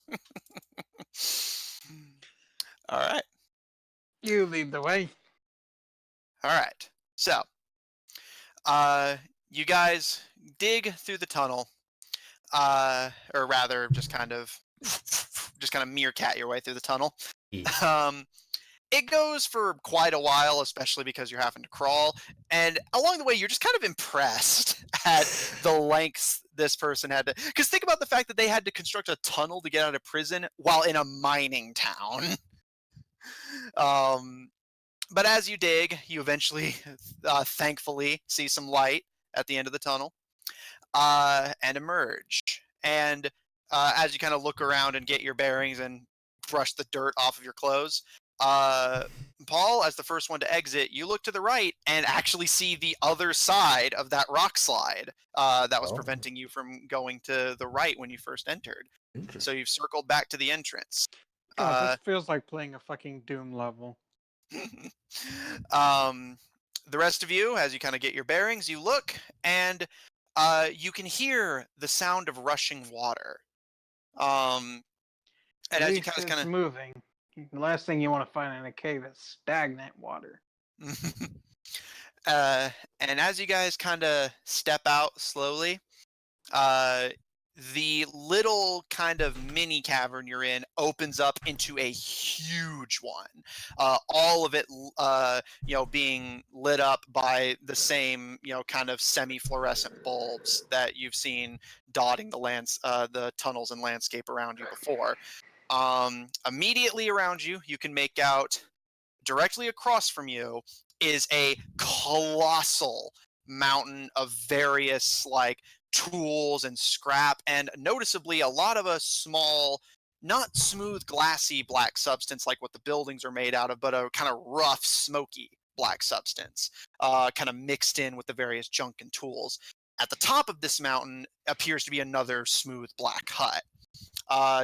All right. You lead the way. All right. So, you guys dig through the tunnel, or rather, just kind of meerkat your way through the tunnel. It goes for quite a while, especially because you're having to crawl. And along the way, you're just kind of impressed at the lengths this person had to. Because think about the fact that they had to construct a tunnel to get out of prison while in a mining town. But as you dig, you eventually, thankfully, see some light at the end of the tunnel and emerge. And as you kind of look around and get your bearings and brush the dirt off of your clothes, Paul, as the first one to exit, you look to the right and actually see the other side of that rock slide that was preventing you from going to the right when you first entered. So you've circled back to the entrance. God, this feels like playing a fucking Doom level. The rest of you, as you kind of get your bearings, you look and you can hear the sound of rushing water. And as you kind of moving. The last thing you want to find in a cave is stagnant water. And as you guys kind of step out slowly, the little kind of mini cavern you're in opens up into a huge one. All of it, being lit up by the same, kind of semi-fluorescent bulbs that you've seen dotting the tunnels and landscape around you before. Immediately around you, you can make out directly across from you is a colossal mountain of various tools and scrap, and noticeably a lot of a small, not smooth, glassy black substance like what the buildings are made out of, but a kind of rough, smoky black substance, kind of mixed in with the various junk and tools. At the top of this mountain appears to be another smooth black hut.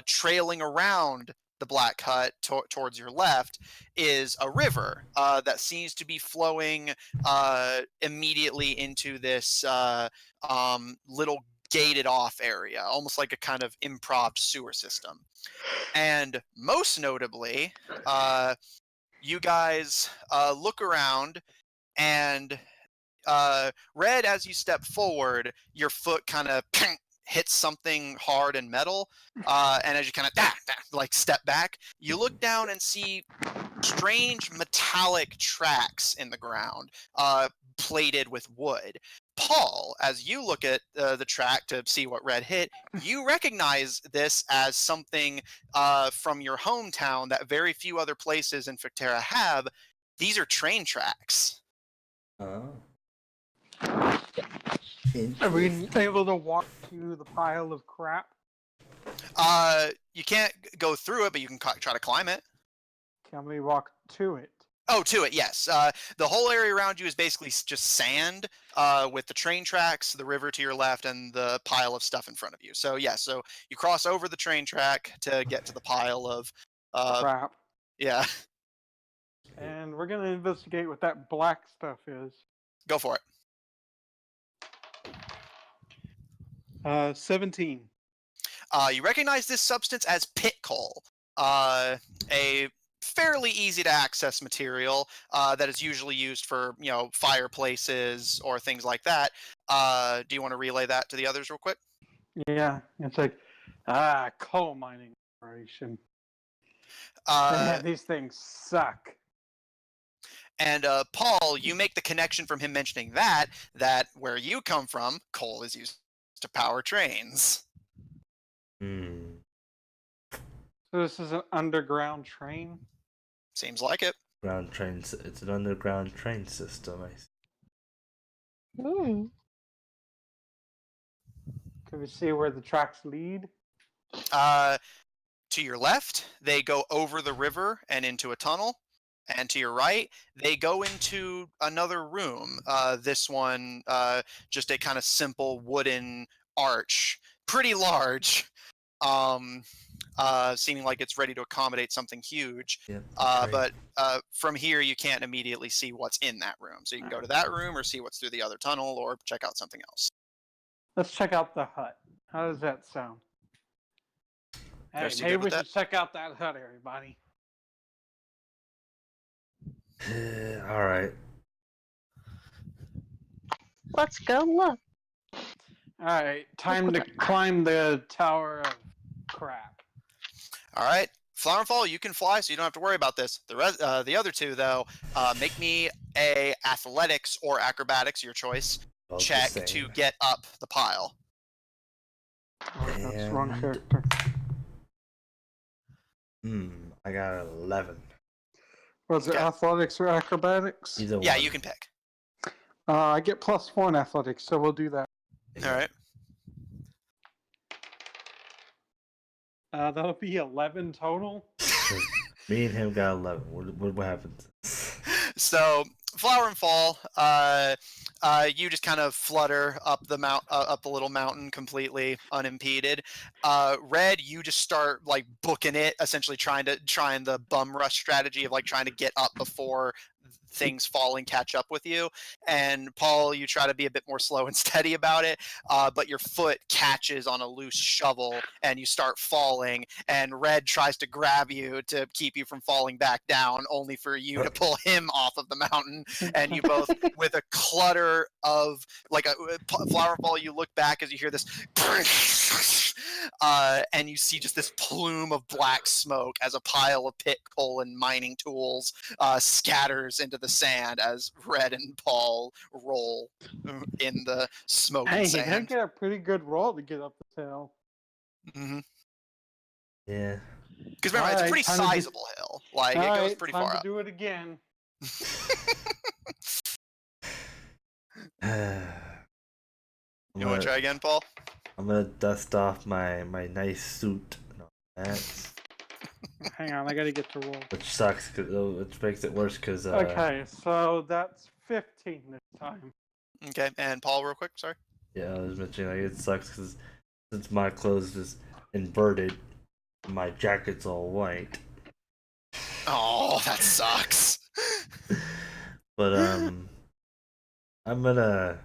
Trailing around the black hut towards your left is a river that seems to be flowing immediately into this little gated off area, almost like a kind of improv sewer system. And most notably, you guys look around, and Red, as you step forward, your foot kind of hits something hard and metal, and as you kind of like step back, you look down and see strange metallic tracks in the ground, plated with wood. Paul, as you look at the track to see what Red hit, you recognize this as something from your hometown that very few other places in Fictera have. These are train tracks. Oh. Are we able to walk to the pile of crap? You can't go through it, but you can try to climb it. Can we walk to it? Oh, to it, yes. The whole area around you is basically just sand, with the train tracks, the river to your left, and the pile of stuff in front of you. So, yeah, so you cross over the train track to get to the pile of... Crap. Yeah, And we're going to investigate what that black stuff is. go for it. 17. You recognize this substance as pit coal, a fairly easy to access material that is usually used for, fireplaces or things like that. Do you want to relay that to the others real quick? Yeah, it's like, coal mining operation. Man, these things suck. And Paul, you make the connection from him mentioning that where you come from, coal is used to power trains. Hmm. So this is an underground train? Seems like it. Ground trains. It's an underground train system. I see. Hmm. Can we see where the tracks lead? To your left, they go over the river and into a tunnel. And to your right, they go into another room. This one, just a kind of simple wooden arch, pretty large, seeming like it's ready to accommodate something huge. Yep. But from here, you can't immediately see what's in that room. So you can go to that room or see what's through the other tunnel or check out something else. Let's check out the hut. How does that sound? Hey, Rest you maybe good we with should that? check out that hut, everybody. All right. Let's go look. Alright, time to climb the tower of crap. All right. Flower and Fall, you can fly, so you don't have to worry about this. The other two, though, make me a athletics or acrobatics, your choice, Both the check same. to get up the pile. Oh, that's the wrong And- character. I got 11. Was it Okay. athletics or acrobatics? Either Yeah, one. you can pick. I get +1 athletics, so we'll do that. All right. That'll be 11 total. Me and him got 11. What happens? So, Flower and Fall, you just kind of flutter up the up the little mountain completely unimpeded. Red, you just start like booking it, essentially trying the bum rush strategy of like trying to get up before things fall and catch up with you. And Paul, you try to be a bit more slow and steady about it, but your foot catches on a loose shovel and you start falling. And Red tries to grab you to keep you from falling back down, only for you to pull him off of the mountain. And you both, with a clutter of like a Flower and Fall, you look back as you hear this. And you see just this plume of black smoke as a pile of pit coal and mining tools scatters into the sand as Red and Paul roll in the smoke Hey, and you gotta sand. get a pretty good roll to get up the hill. Mm-hmm. Yeah. Because remember, it's a Alright, pretty time to do- sizable hill. Like, it goes Alright, pretty time far to up. do it again. You want to try again, Paul? I'm gonna dust off my nice suit and all that, Hang on, I gotta get the roll. which sucks, which makes it worse because Okay, so that's 15 this time. Okay, and Paul, real quick, sorry. Yeah, I was mentioning like it sucks because since my clothes is inverted, my jacket's all white. Oh, that sucks. But I'm gonna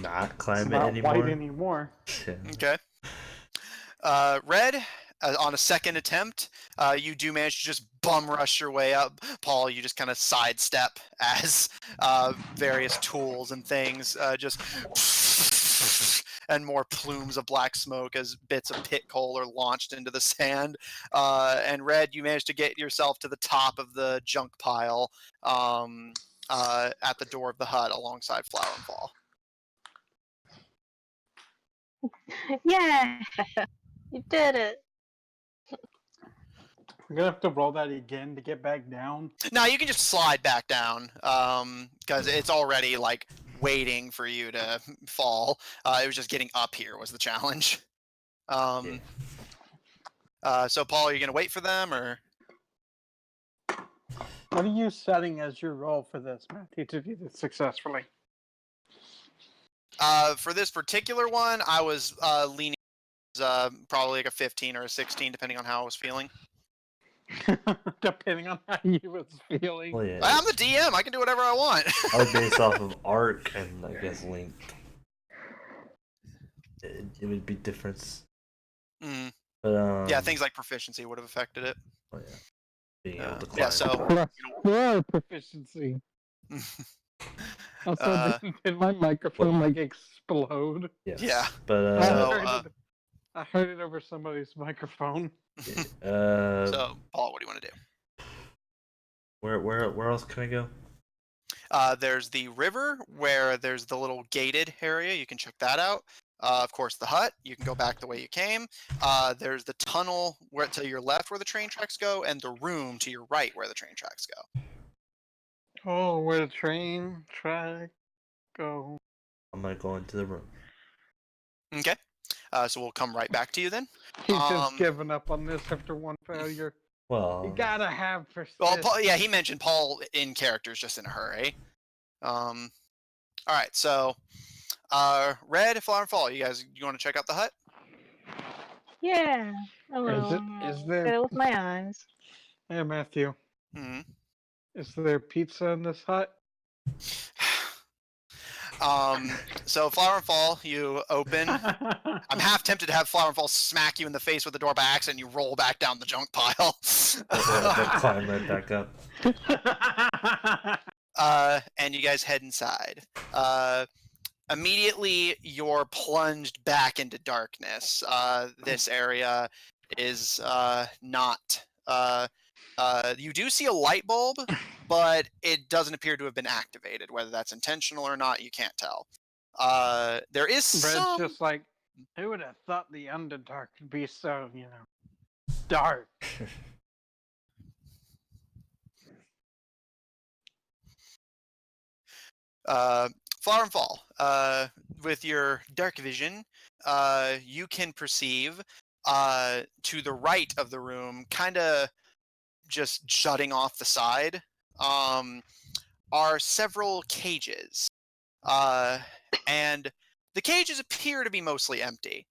not It's climb it not white anymore. anymore. Yeah. Okay. Red, on a second attempt, you do manage to just bum rush your way up. Paul, you just kind of sidestep as various tools and things just and more plumes of black smoke as bits of pit coal are launched into the sand. And Red, you manage to get yourself to the top of the junk pile at the door of the hut alongside Flower and Fall. Yeah, you did it. We're gonna have to roll that again to get back down. No, you can just slide back down because it's already like waiting for you to fall. It was just getting up here was the challenge. So Paul, are you gonna wait for them or? What are you setting as your roll for this, Matthew, to do this successfully? For this particular one, I was leaning probably like a 15 or a 16, depending on how I was feeling. Depending on how you was feeling. Well, yeah. I'm the DM. I can do whatever I want. Probably based off of arc and I guess length. It would be difference. Mm. But Yeah, things like proficiency would have affected it. Oh yeah. Being able to climb. Yeah, so Plus proficiency. Also, did my microphone like explode? Yes. Yeah. But I heard it over somebody's microphone. so Paul, what do you want to do? Where else can I go? There's the river where there's the little gated area. You can check that out. Of course, the hut. You can go back the way you came. There's the tunnel where to your left where the train tracks go, and the room to your right where the train tracks go. Oh, where the train track go? I'm gonna go into the room. Okay. So we'll come right back to you then. He's just given up on this after one failure. Well, You gotta have persistence. Well, Paul, yeah, he mentioned Paul in character is just in a hurry. All right, so Red, Flower and Fall, you want to check out the hut? Yeah, I will. Is there? Get it with my eyes. Hey, Matthew. Mm-hmm. Is there pizza in this hut? So Flower and Fall, you open. I'm half tempted to have Flower and Fall smack you in the face with the door by accident. And you roll back down the junk pile. I'll climb right back up. And you guys head inside. Immediately, you're plunged back into darkness. This area is not. You do see a light bulb, but it doesn't appear to have been activated. Whether that's intentional or not, you can't tell. There is some. Red's just like, who would have thought the Underdark could be so, dark? Flower and Fall. With your dark vision, you can perceive to the right of the room, kind of just jutting off the side, are several cages. And the cages appear to be mostly empty.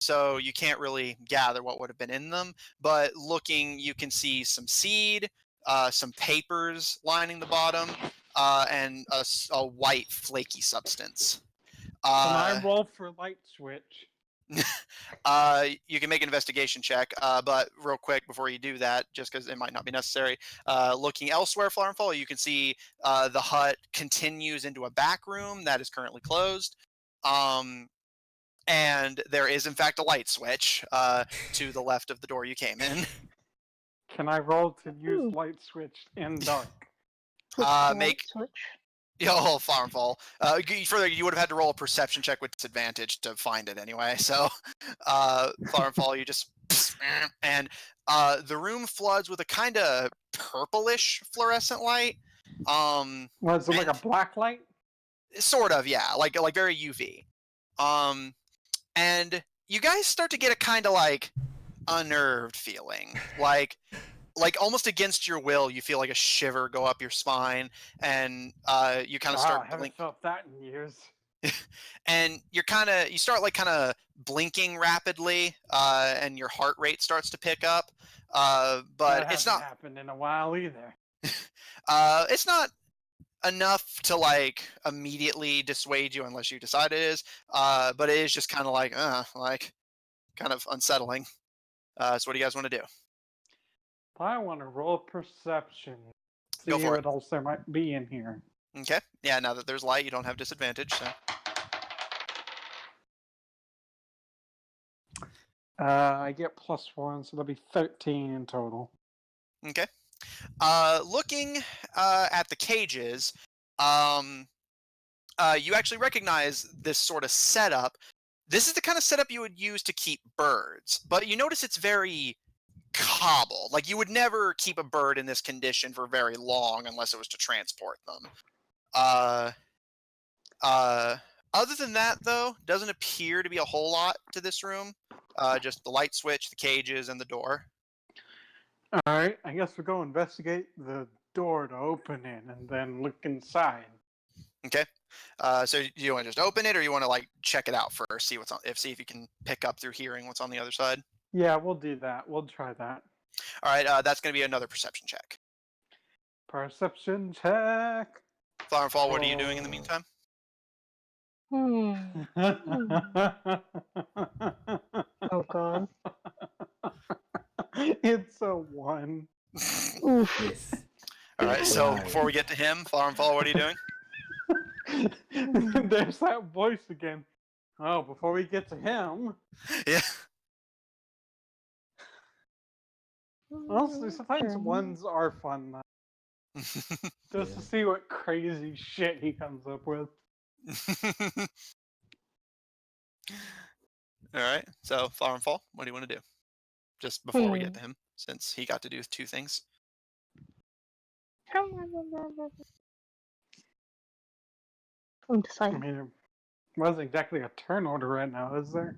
So you can't really gather what would have been in them, but looking, you can see some seed, some papers lining the bottom, and a white flaky substance. Can I roll for light switch? You can make an investigation check, but real quick before you do that, just because it might not be necessary, looking elsewhere, Flower and Fall, you can see the hut continues into a back room that is currently closed. And there is, in fact, a light switch to the left of the door you came in. Can I roll to use light switch in dark? Make switch. Oh, Flower and Fall. Further, you would have had to roll a perception check with disadvantage to find it anyway. So, Flower and Fall, you just and the room floods with a kind of purplish fluorescent light. Was it like a black light? Sort of, yeah, like very UV. And you guys start to get a kind of like unnerved feeling, like almost against your will, you feel like a shiver go up your spine, and you kind of start. I haven't felt that in years. And you start like kind of blinking rapidly, and your heart rate starts to pick up. But That hasn't happened in a while either. it's not enough to like immediately dissuade you unless you decide it is. But it is just kind of like kind of unsettling. So what do you guys want to do? I want to roll perception. Go See for what it. else there might be in here. Okay. Yeah. Now that there's light, you don't have disadvantage. So. I get +1, so that'll be 13 in total. Okay. Looking at the cages, you actually recognize this sort of setup. This is the kind of setup you would use to keep birds, but you notice it's very cobbled. Like you would never keep a bird in this condition for very long unless it was to transport them. Other than that, though, doesn't appear to be a whole lot to this room. Just the light switch, the cages, and the door. Alright, I guess we'll go investigate the door to open in and then look inside. Okay. So you want to just open it, or you want to like check it out first, see what's on, see if you can pick up through hearing what's on the other side? Yeah, we'll do that. We'll try that. All right. That's going to be another perception check. Perception check. Flower and Fall, what are you doing in the meantime? Oh god. It's a 1. Oof. Yes. All right. So Right. before we get to him, Flower and Fall, what are you doing? There's that voice again. Oh, before we get to him. Yeah. Honestly, sometimes ones are fun, though. Just to see what crazy shit he comes up with. All right. So Flower and Fall, what do you want to do? Just before we get to him, since he got to do 2 things. I'm I deciding. mean, it wasn't exactly a turn order right now, is there?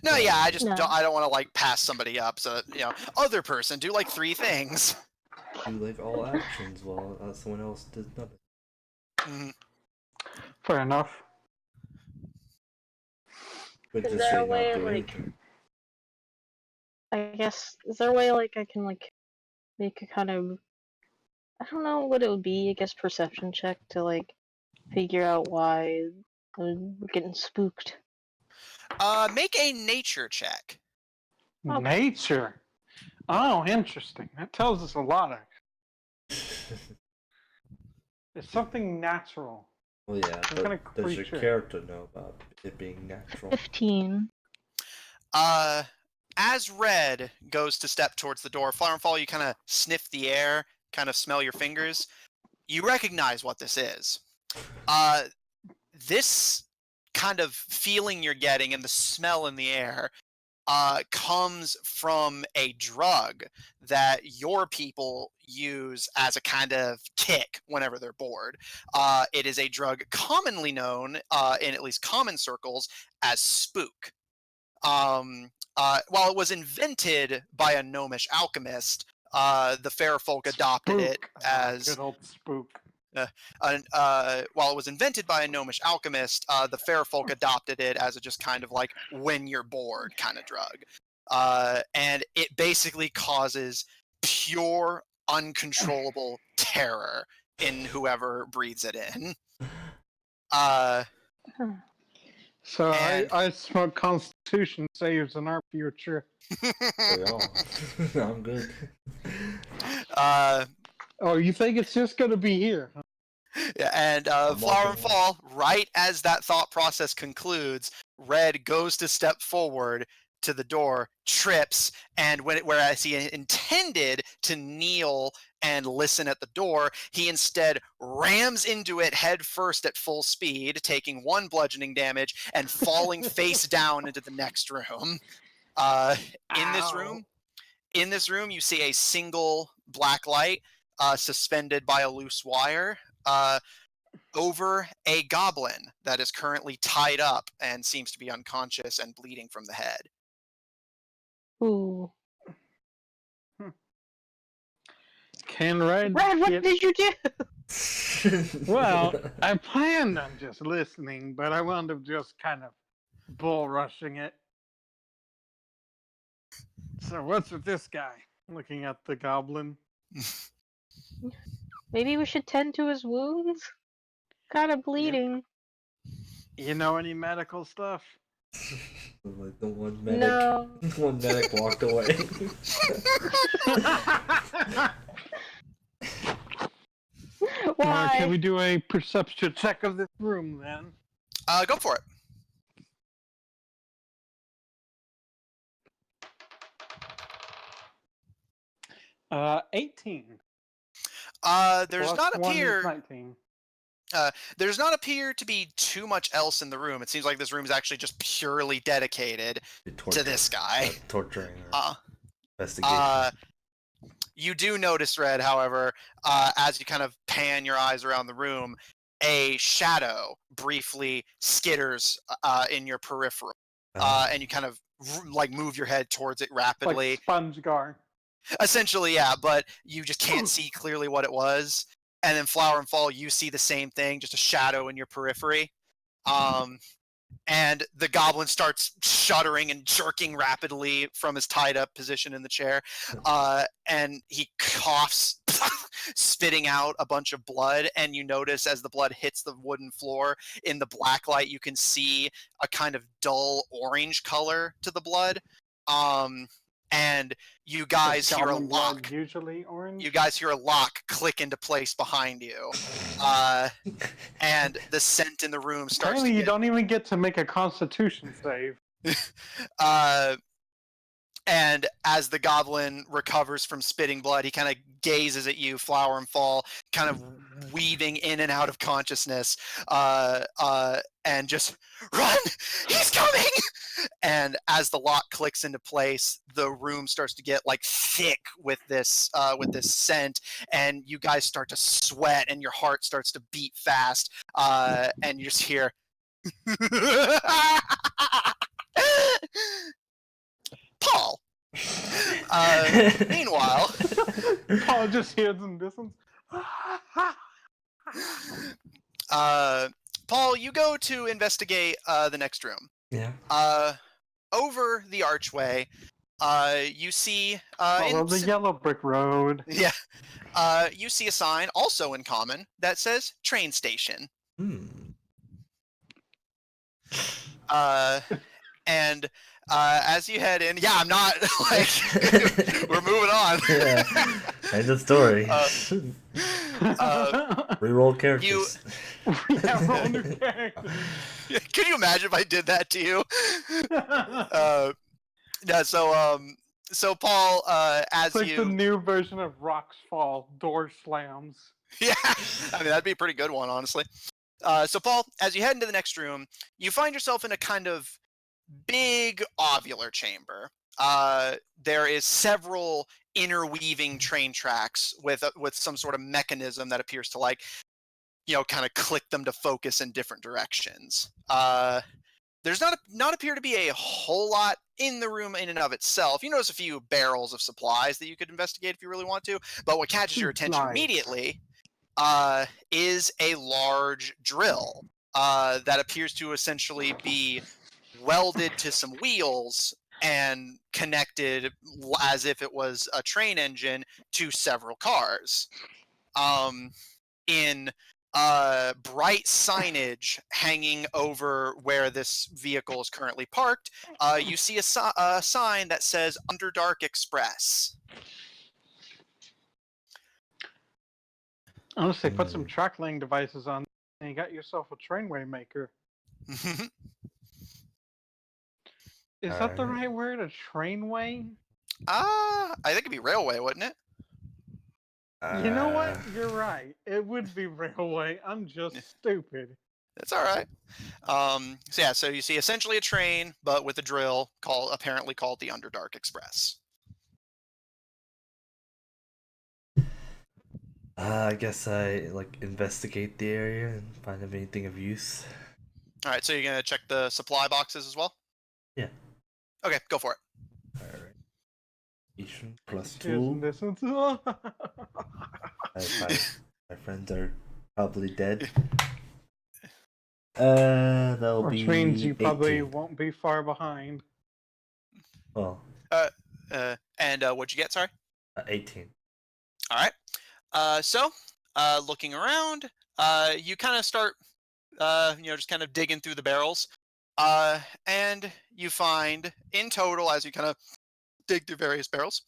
No, yeah, I just No. I don't want to like pass somebody up. So other person do like 3 things. Do like all actions while someone else does nothing. Mm-hmm. Fair enough. But Is just there say a way, not do like- anything. I guess, is there a way like I can like make a kind of, I don't know what it would be, I guess perception check to like figure out why we're getting spooked. Make a nature check. Okay. Nature. Oh, interesting. That tells us a lot. It's something natural. Well, yeah, Some but kind of does your creature. character know about it being natural? 15. As Red goes to step towards the door, Flower and Fall, you kind of sniff the air, kind of smell your fingers. You recognize what this is. This kind of feeling you're getting and the smell in the air comes from a drug that your people use as a kind of kick whenever they're bored. It is a drug commonly known in at least common circles as spook. While it was invented by a gnomish alchemist, the fair folk adopted it Spook. as Good old spook. while it was invented by a gnomish alchemist, the fair folk adopted it as a just kind of like when you're bored kind of drug. And it basically causes pure, uncontrollable terror in whoever breathes it in. So And- I smoke Constitution saves in our future. We all. I'm good. Oh, you think it's just gonna be here? Huh? Yeah, and I'm Flower and walking Fall, right as that thought process concludes, Red goes to step forward to the door, trips, and whereas he intended to kneel and listen at the door, he instead rams into it head first at full speed, taking 1 bludgeoning damage and falling face down into the next room. In this room, you see a single black light suspended by a loose wire over a goblin that is currently tied up and seems to be unconscious and bleeding from the head. Ooh. Can Red Brad, what get... did you do? Well, I planned on just listening, but I wound up just kind of bull rushing it. So what's with this guy? Looking at the goblin. Maybe we should tend to his wounds? Kind of bleeding. You know any medical stuff? Like the one medic, No. one medic walked away. Why? Can we do a perception check of this room then? Go for it. Uh, 18. There's Plus not 1 is appear 19. there's not appear to be too much else in the room. It seems like this room is actually just purely dedicated to this guy. Torturing or investigation. You do notice, Red, however, as you kind of pan your eyes around the room, a shadow briefly skitters in your peripheral, and you kind of like move your head towards it rapidly. Like Sponge Gar. Essentially, yeah, but you just can't see clearly what it was. And then Flower and Fall, you see the same thing, just a shadow in your periphery. And the goblin starts shuddering and jerking rapidly from his tied up position in the chair. And he coughs, spitting out a bunch of blood. And you notice as the blood hits the wooden floor in the black light, you can see a kind of dull orange color to the blood. And you guys hear a lock. Usually orange. You guys hear a lock click into place behind you, and the scent in the room starts. Apparently, you don't even get to make a Constitution save. And as the goblin recovers from spitting blood, he kind of gazes at you, Flower and Fall, kind of weaving in and out of consciousness, and just run! He's coming! And as the lock clicks into place, the room starts to get like thick with this scent, and you guys start to sweat, and your heart starts to beat fast, and you just hear. Paul. Meanwhile, Paul just hears in distance. Paul, you go to investigate the next room. Yeah. Over the archway, you see Follow the yellow brick road. Yeah. You see a sign, also in common, that says train station. And as you head in, yeah, I'm not like we're moving on. Yeah. End of story. Reroll characters. Yeah, roll new characters. Can you imagine if I did that to you? Yeah. So Paul, as It's like you, the new version of Rocks Fall, door slams. yeah, I mean that'd be a pretty good one, honestly. So Paul, as you head into the next room, you find yourself in a kind of big ovular chamber. There is several interweaving train tracks with some sort of mechanism that appears to kind of click them to focus in different directions. There's not appear to be a whole lot in the room in and of itself. You notice a few barrels of supplies that you could investigate if you really want to, but what catches your attention immediately is a large drill that appears to essentially be welded to some wheels and connected as if it was a train engine to several cars. In bright signage hanging over where this vehicle is currently parked, you see a sign that says Underdark Express. Honestly, put some track laying devices on and you got yourself a trainway maker. Is that the right word? A trainway? I think it'd be railway, wouldn't it? You know what? You're right. It would be railway. I'm just stupid. That's all right. So you see essentially a train, but with a drill apparently called the Underdark Express. I guess I investigate the area and find anything of use. All right, so you're gonna check the supply boxes as well? Yeah. Okay, go for it. All right. Each one plus Here's 2. this one. I have My friends are probably dead. That'll Which be means you probably 18. won't be far behind. Well, And what'd you get? Sorry. 18. All right. So, looking around, you kind of start, just kind of digging through the barrels, and you find in total, as you kind of dig through various barrels,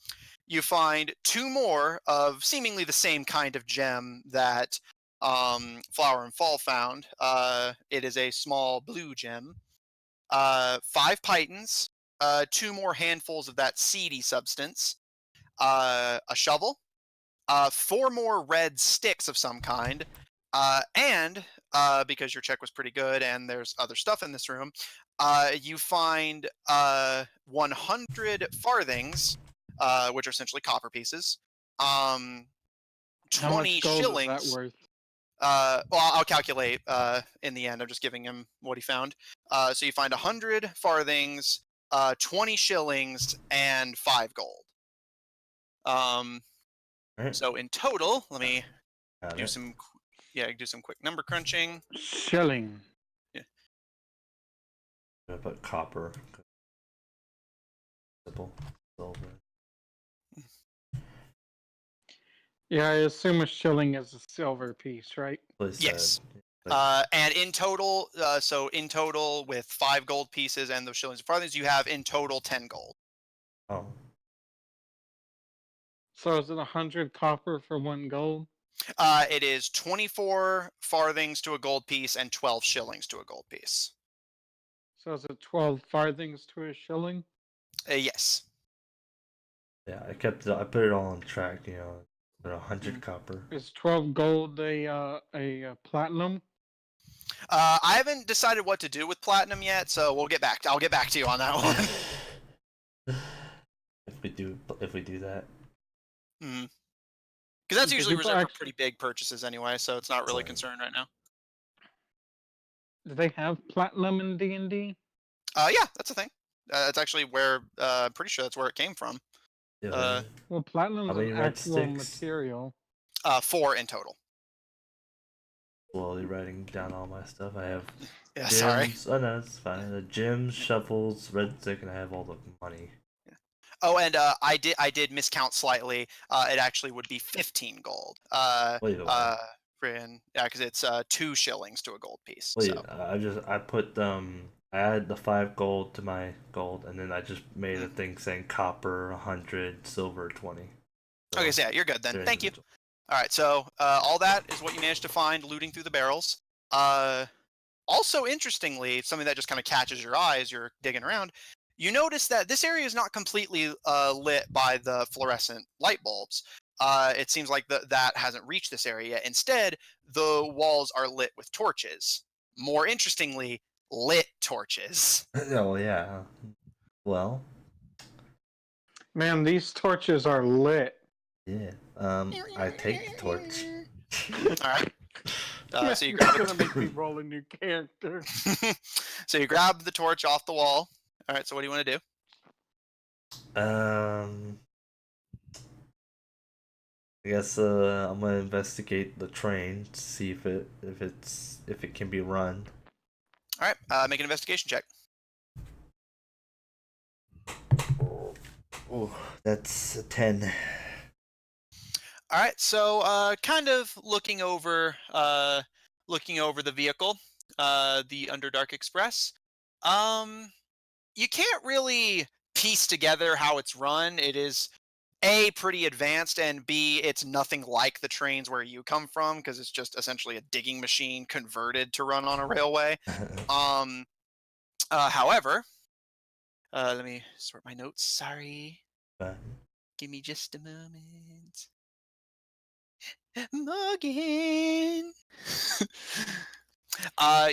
you find 2 more of seemingly the same kind of gem that Flower and Fall found. It is a small blue gem. 5 pitons, 2 more handfuls of that seedy substance, a shovel, 4 more red sticks of some kind, and because your check was pretty good and there's other stuff in this room, you find 100 farthings, which are essentially copper pieces, How 20 much gold is that shillings. worth? Well, I'll calculate in the end. I'm just giving him what he found. So you find 100 farthings, 20 shillings, and 5 gold. Alright. So in total, let me Got do it. some do some quick number crunching. Shilling. I'm gonna put copper. Simple. Silver. Yeah, I assume a shilling is a silver piece, right? Place Yes. that. And in total, so in total with 5 gold pieces and those shillings and farthings, you have in total 10 gold. Oh. So is it 100 copper for 1 gold? It is 24 farthings to a gold piece and 12 shillings to a gold piece. So is it 12 farthings to a shilling? Yes. Yeah, I put it all on track, 100 copper. Is 12 gold a platinum? I haven't decided what to do with platinum yet, so I'll get back to you on that one. if we do that. Because that's Do usually people reserved for pretty big purchases anyway, so it's not really a concern right now. Do they have platinum in D&D? Yeah, that's a thing. That's actually where I'm pretty sure that's where it came from. Yeah, Well, platinum's how many an red actual sticks? material. 4 in total. Slowly writing down all my stuff. I have Yeah, gems. sorry. Oh no, it's fine. The gems, shovels, red stick, and I have all the money. Oh, and I did miscount slightly. It actually would be 15 gold. Wait a minute. Yeah, because it's 2 shillings to a gold piece. Wait, So. I put I added the 5 gold to my gold, and then I just made a thing saying copper 100, silver 20. So Okay, so yeah, you're good then. they're Thank you. individual. All right, so all that is what you managed to find looting through the barrels. Also, interestingly, something that just kind of catches your eye as you're digging around, you notice that this area is not completely lit by the fluorescent light bulbs. It seems like that hasn't reached this area yet. Instead, the walls are lit with torches. More interestingly, lit torches. Oh yeah. Well, Man, these torches are lit. yeah. I take the torch. All right. Man, So you you're grab gonna make me roll a new character. So you grab the torch off the wall. All right. So what do you want to do? I guess I'm gonna investigate the train to see if it can be run. All right. Make an investigation check. Oh, that's a 10. All right. So kind of looking over the vehicle, the Underdark Express. You can't really piece together how it's run. It is A, pretty advanced, and B, it's nothing like the trains where you come from because it's just essentially a digging machine converted to run on a railway. However, let me sort my notes. Sorry. Give me just a moment. Morgan.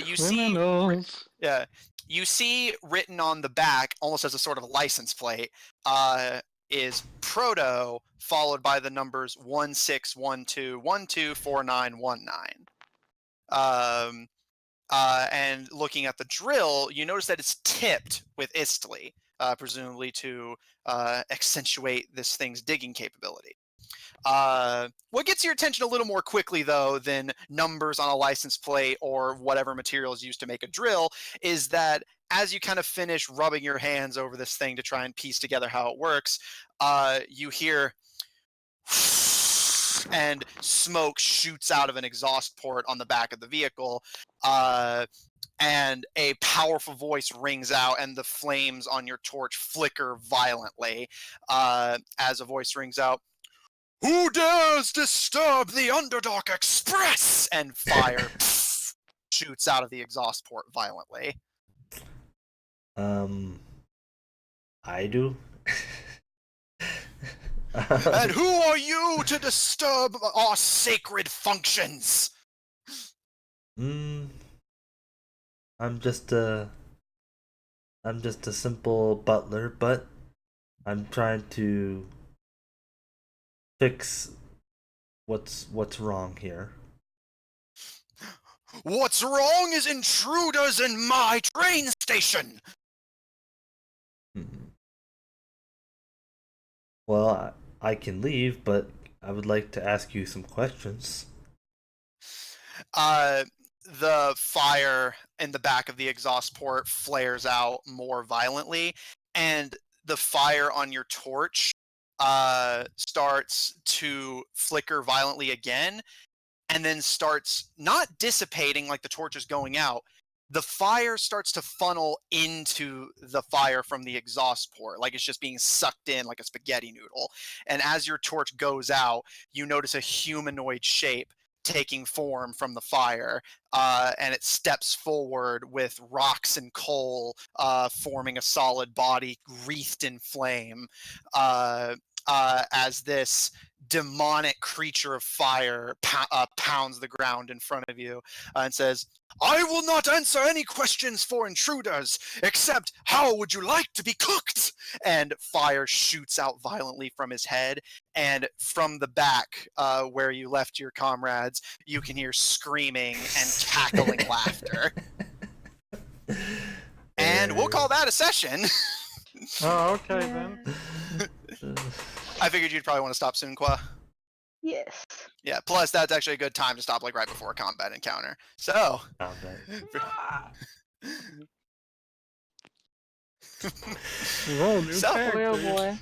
You see, Criminals. yeah, you see written on the back, almost as a sort of license plate, is Proto followed by the numbers 1612124919. And looking at the drill, you notice that it's tipped with Istly, presumably to accentuate this thing's digging capability. What gets your attention a little more quickly, though, than numbers on a license plate or whatever material is used to make a drill, is that as you kind of finish rubbing your hands over this thing to try and piece together how it works, you hear and smoke shoots out of an exhaust port on the back of the vehicle. And a powerful voice rings out, and the flames on your torch flicker violently as a voice rings out, "Who dares disturb the Underdark Express?" And fire shoots out of the exhaust port violently. I do. And who are you to disturb our sacred functions? I'm just a simple butler, but I'm trying to fix what's wrong here. What's wrong is intruders in my train station. Well, I can leave, but I would like to ask you some questions. The fire in the back of the exhaust port flares out more violently, and the fire on your torch starts to flicker violently again, and then starts not dissipating like the torch is going out. The fire starts to funnel into the fire from the exhaust port, like it's just being sucked in like a spaghetti noodle. And as your torch goes out, you notice a humanoid shape taking form from the fire, and it steps forward with rocks and coal forming a solid body wreathed in flame, as this demonic creature of fire pounds the ground in front of you and says, "I will not answer any questions for intruders, except how would you like to be cooked?" And fire shoots out violently from his head, and from the back, where you left your comrades, you can hear screaming and cackling laughter. And we'll call that a session. Oh, okay then. I figured you'd probably want to stop soon, Qua. Yes. Yeah, plus that's actually a good time to stop, like right before a combat encounter. So. Combat. Roll new So- character. Oh boy.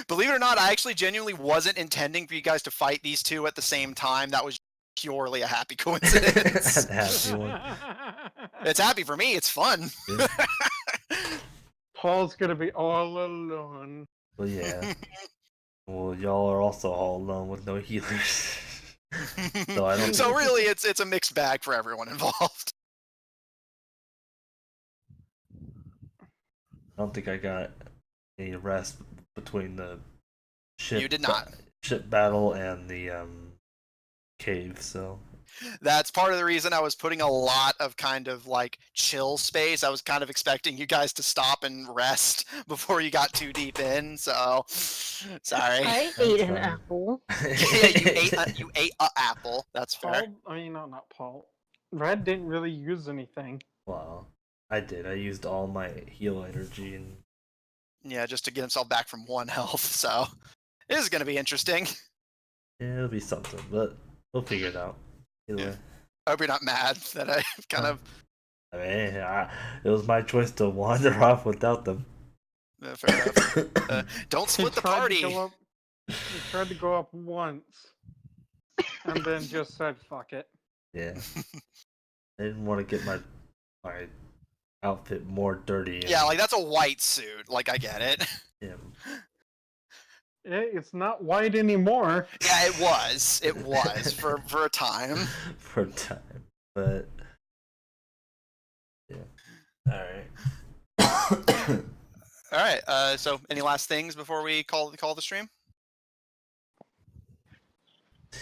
Believe it or not, I actually genuinely wasn't intending for you guys to fight these two at the same time. That was purely a happy coincidence. Happy one. It's happy for me. It's fun. Yeah. Paul's gonna be all alone. Well, yeah. Well, y'all are also all alone with no healers. So I don't. So really, it's a mixed bag for everyone involved. I don't think I got any rest between the ship. You did not. Ship battle and the cave. So That's part of the reason I was putting a lot of kind of like chill space. I was kind of expecting you guys to stop and rest before you got too deep in. So sorry. I ate an fine. apple. Yeah, you ate an apple. That's fair. Paul, I mean, no, not Paul. Red didn't really use anything. wow, I did. I used all my heal energy and Yeah, just to get himself back from 1 health. So this is going to be interesting. yeah, it'll be something, but we'll figure it out. Either Yeah. way. I hope you're not mad that I kind of. I mean, it was my choice to wander off without them. Fair enough. Don't split the party. He tried to go up once, and then just said, "Fuck it." Yeah, I didn't want to get my outfit more dirty. Yeah, like that's a white suit. Like I get it. yeah. It's not white anymore. Yeah, it was. It was for a time. For a time, but yeah. All right. All right. So, any last things before we call the stream?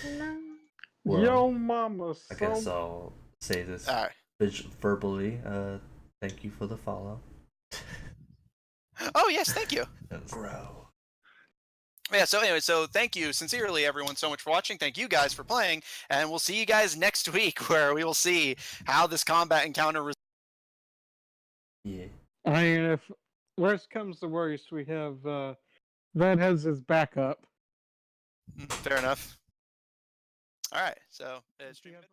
No. Well, Yo, mama. I guess I'll say this All right. verbally. Thank you for the follow. Oh yes, thank you. Grow. Yeah. So anyway, so thank you sincerely, everyone, so much for watching. Thank you guys for playing, and we'll see you guys next week, where we will see how this combat encounter. Yeah. I mean, Worst comes to worst, we have Redheads as backup. Fair enough. All right, so stream good?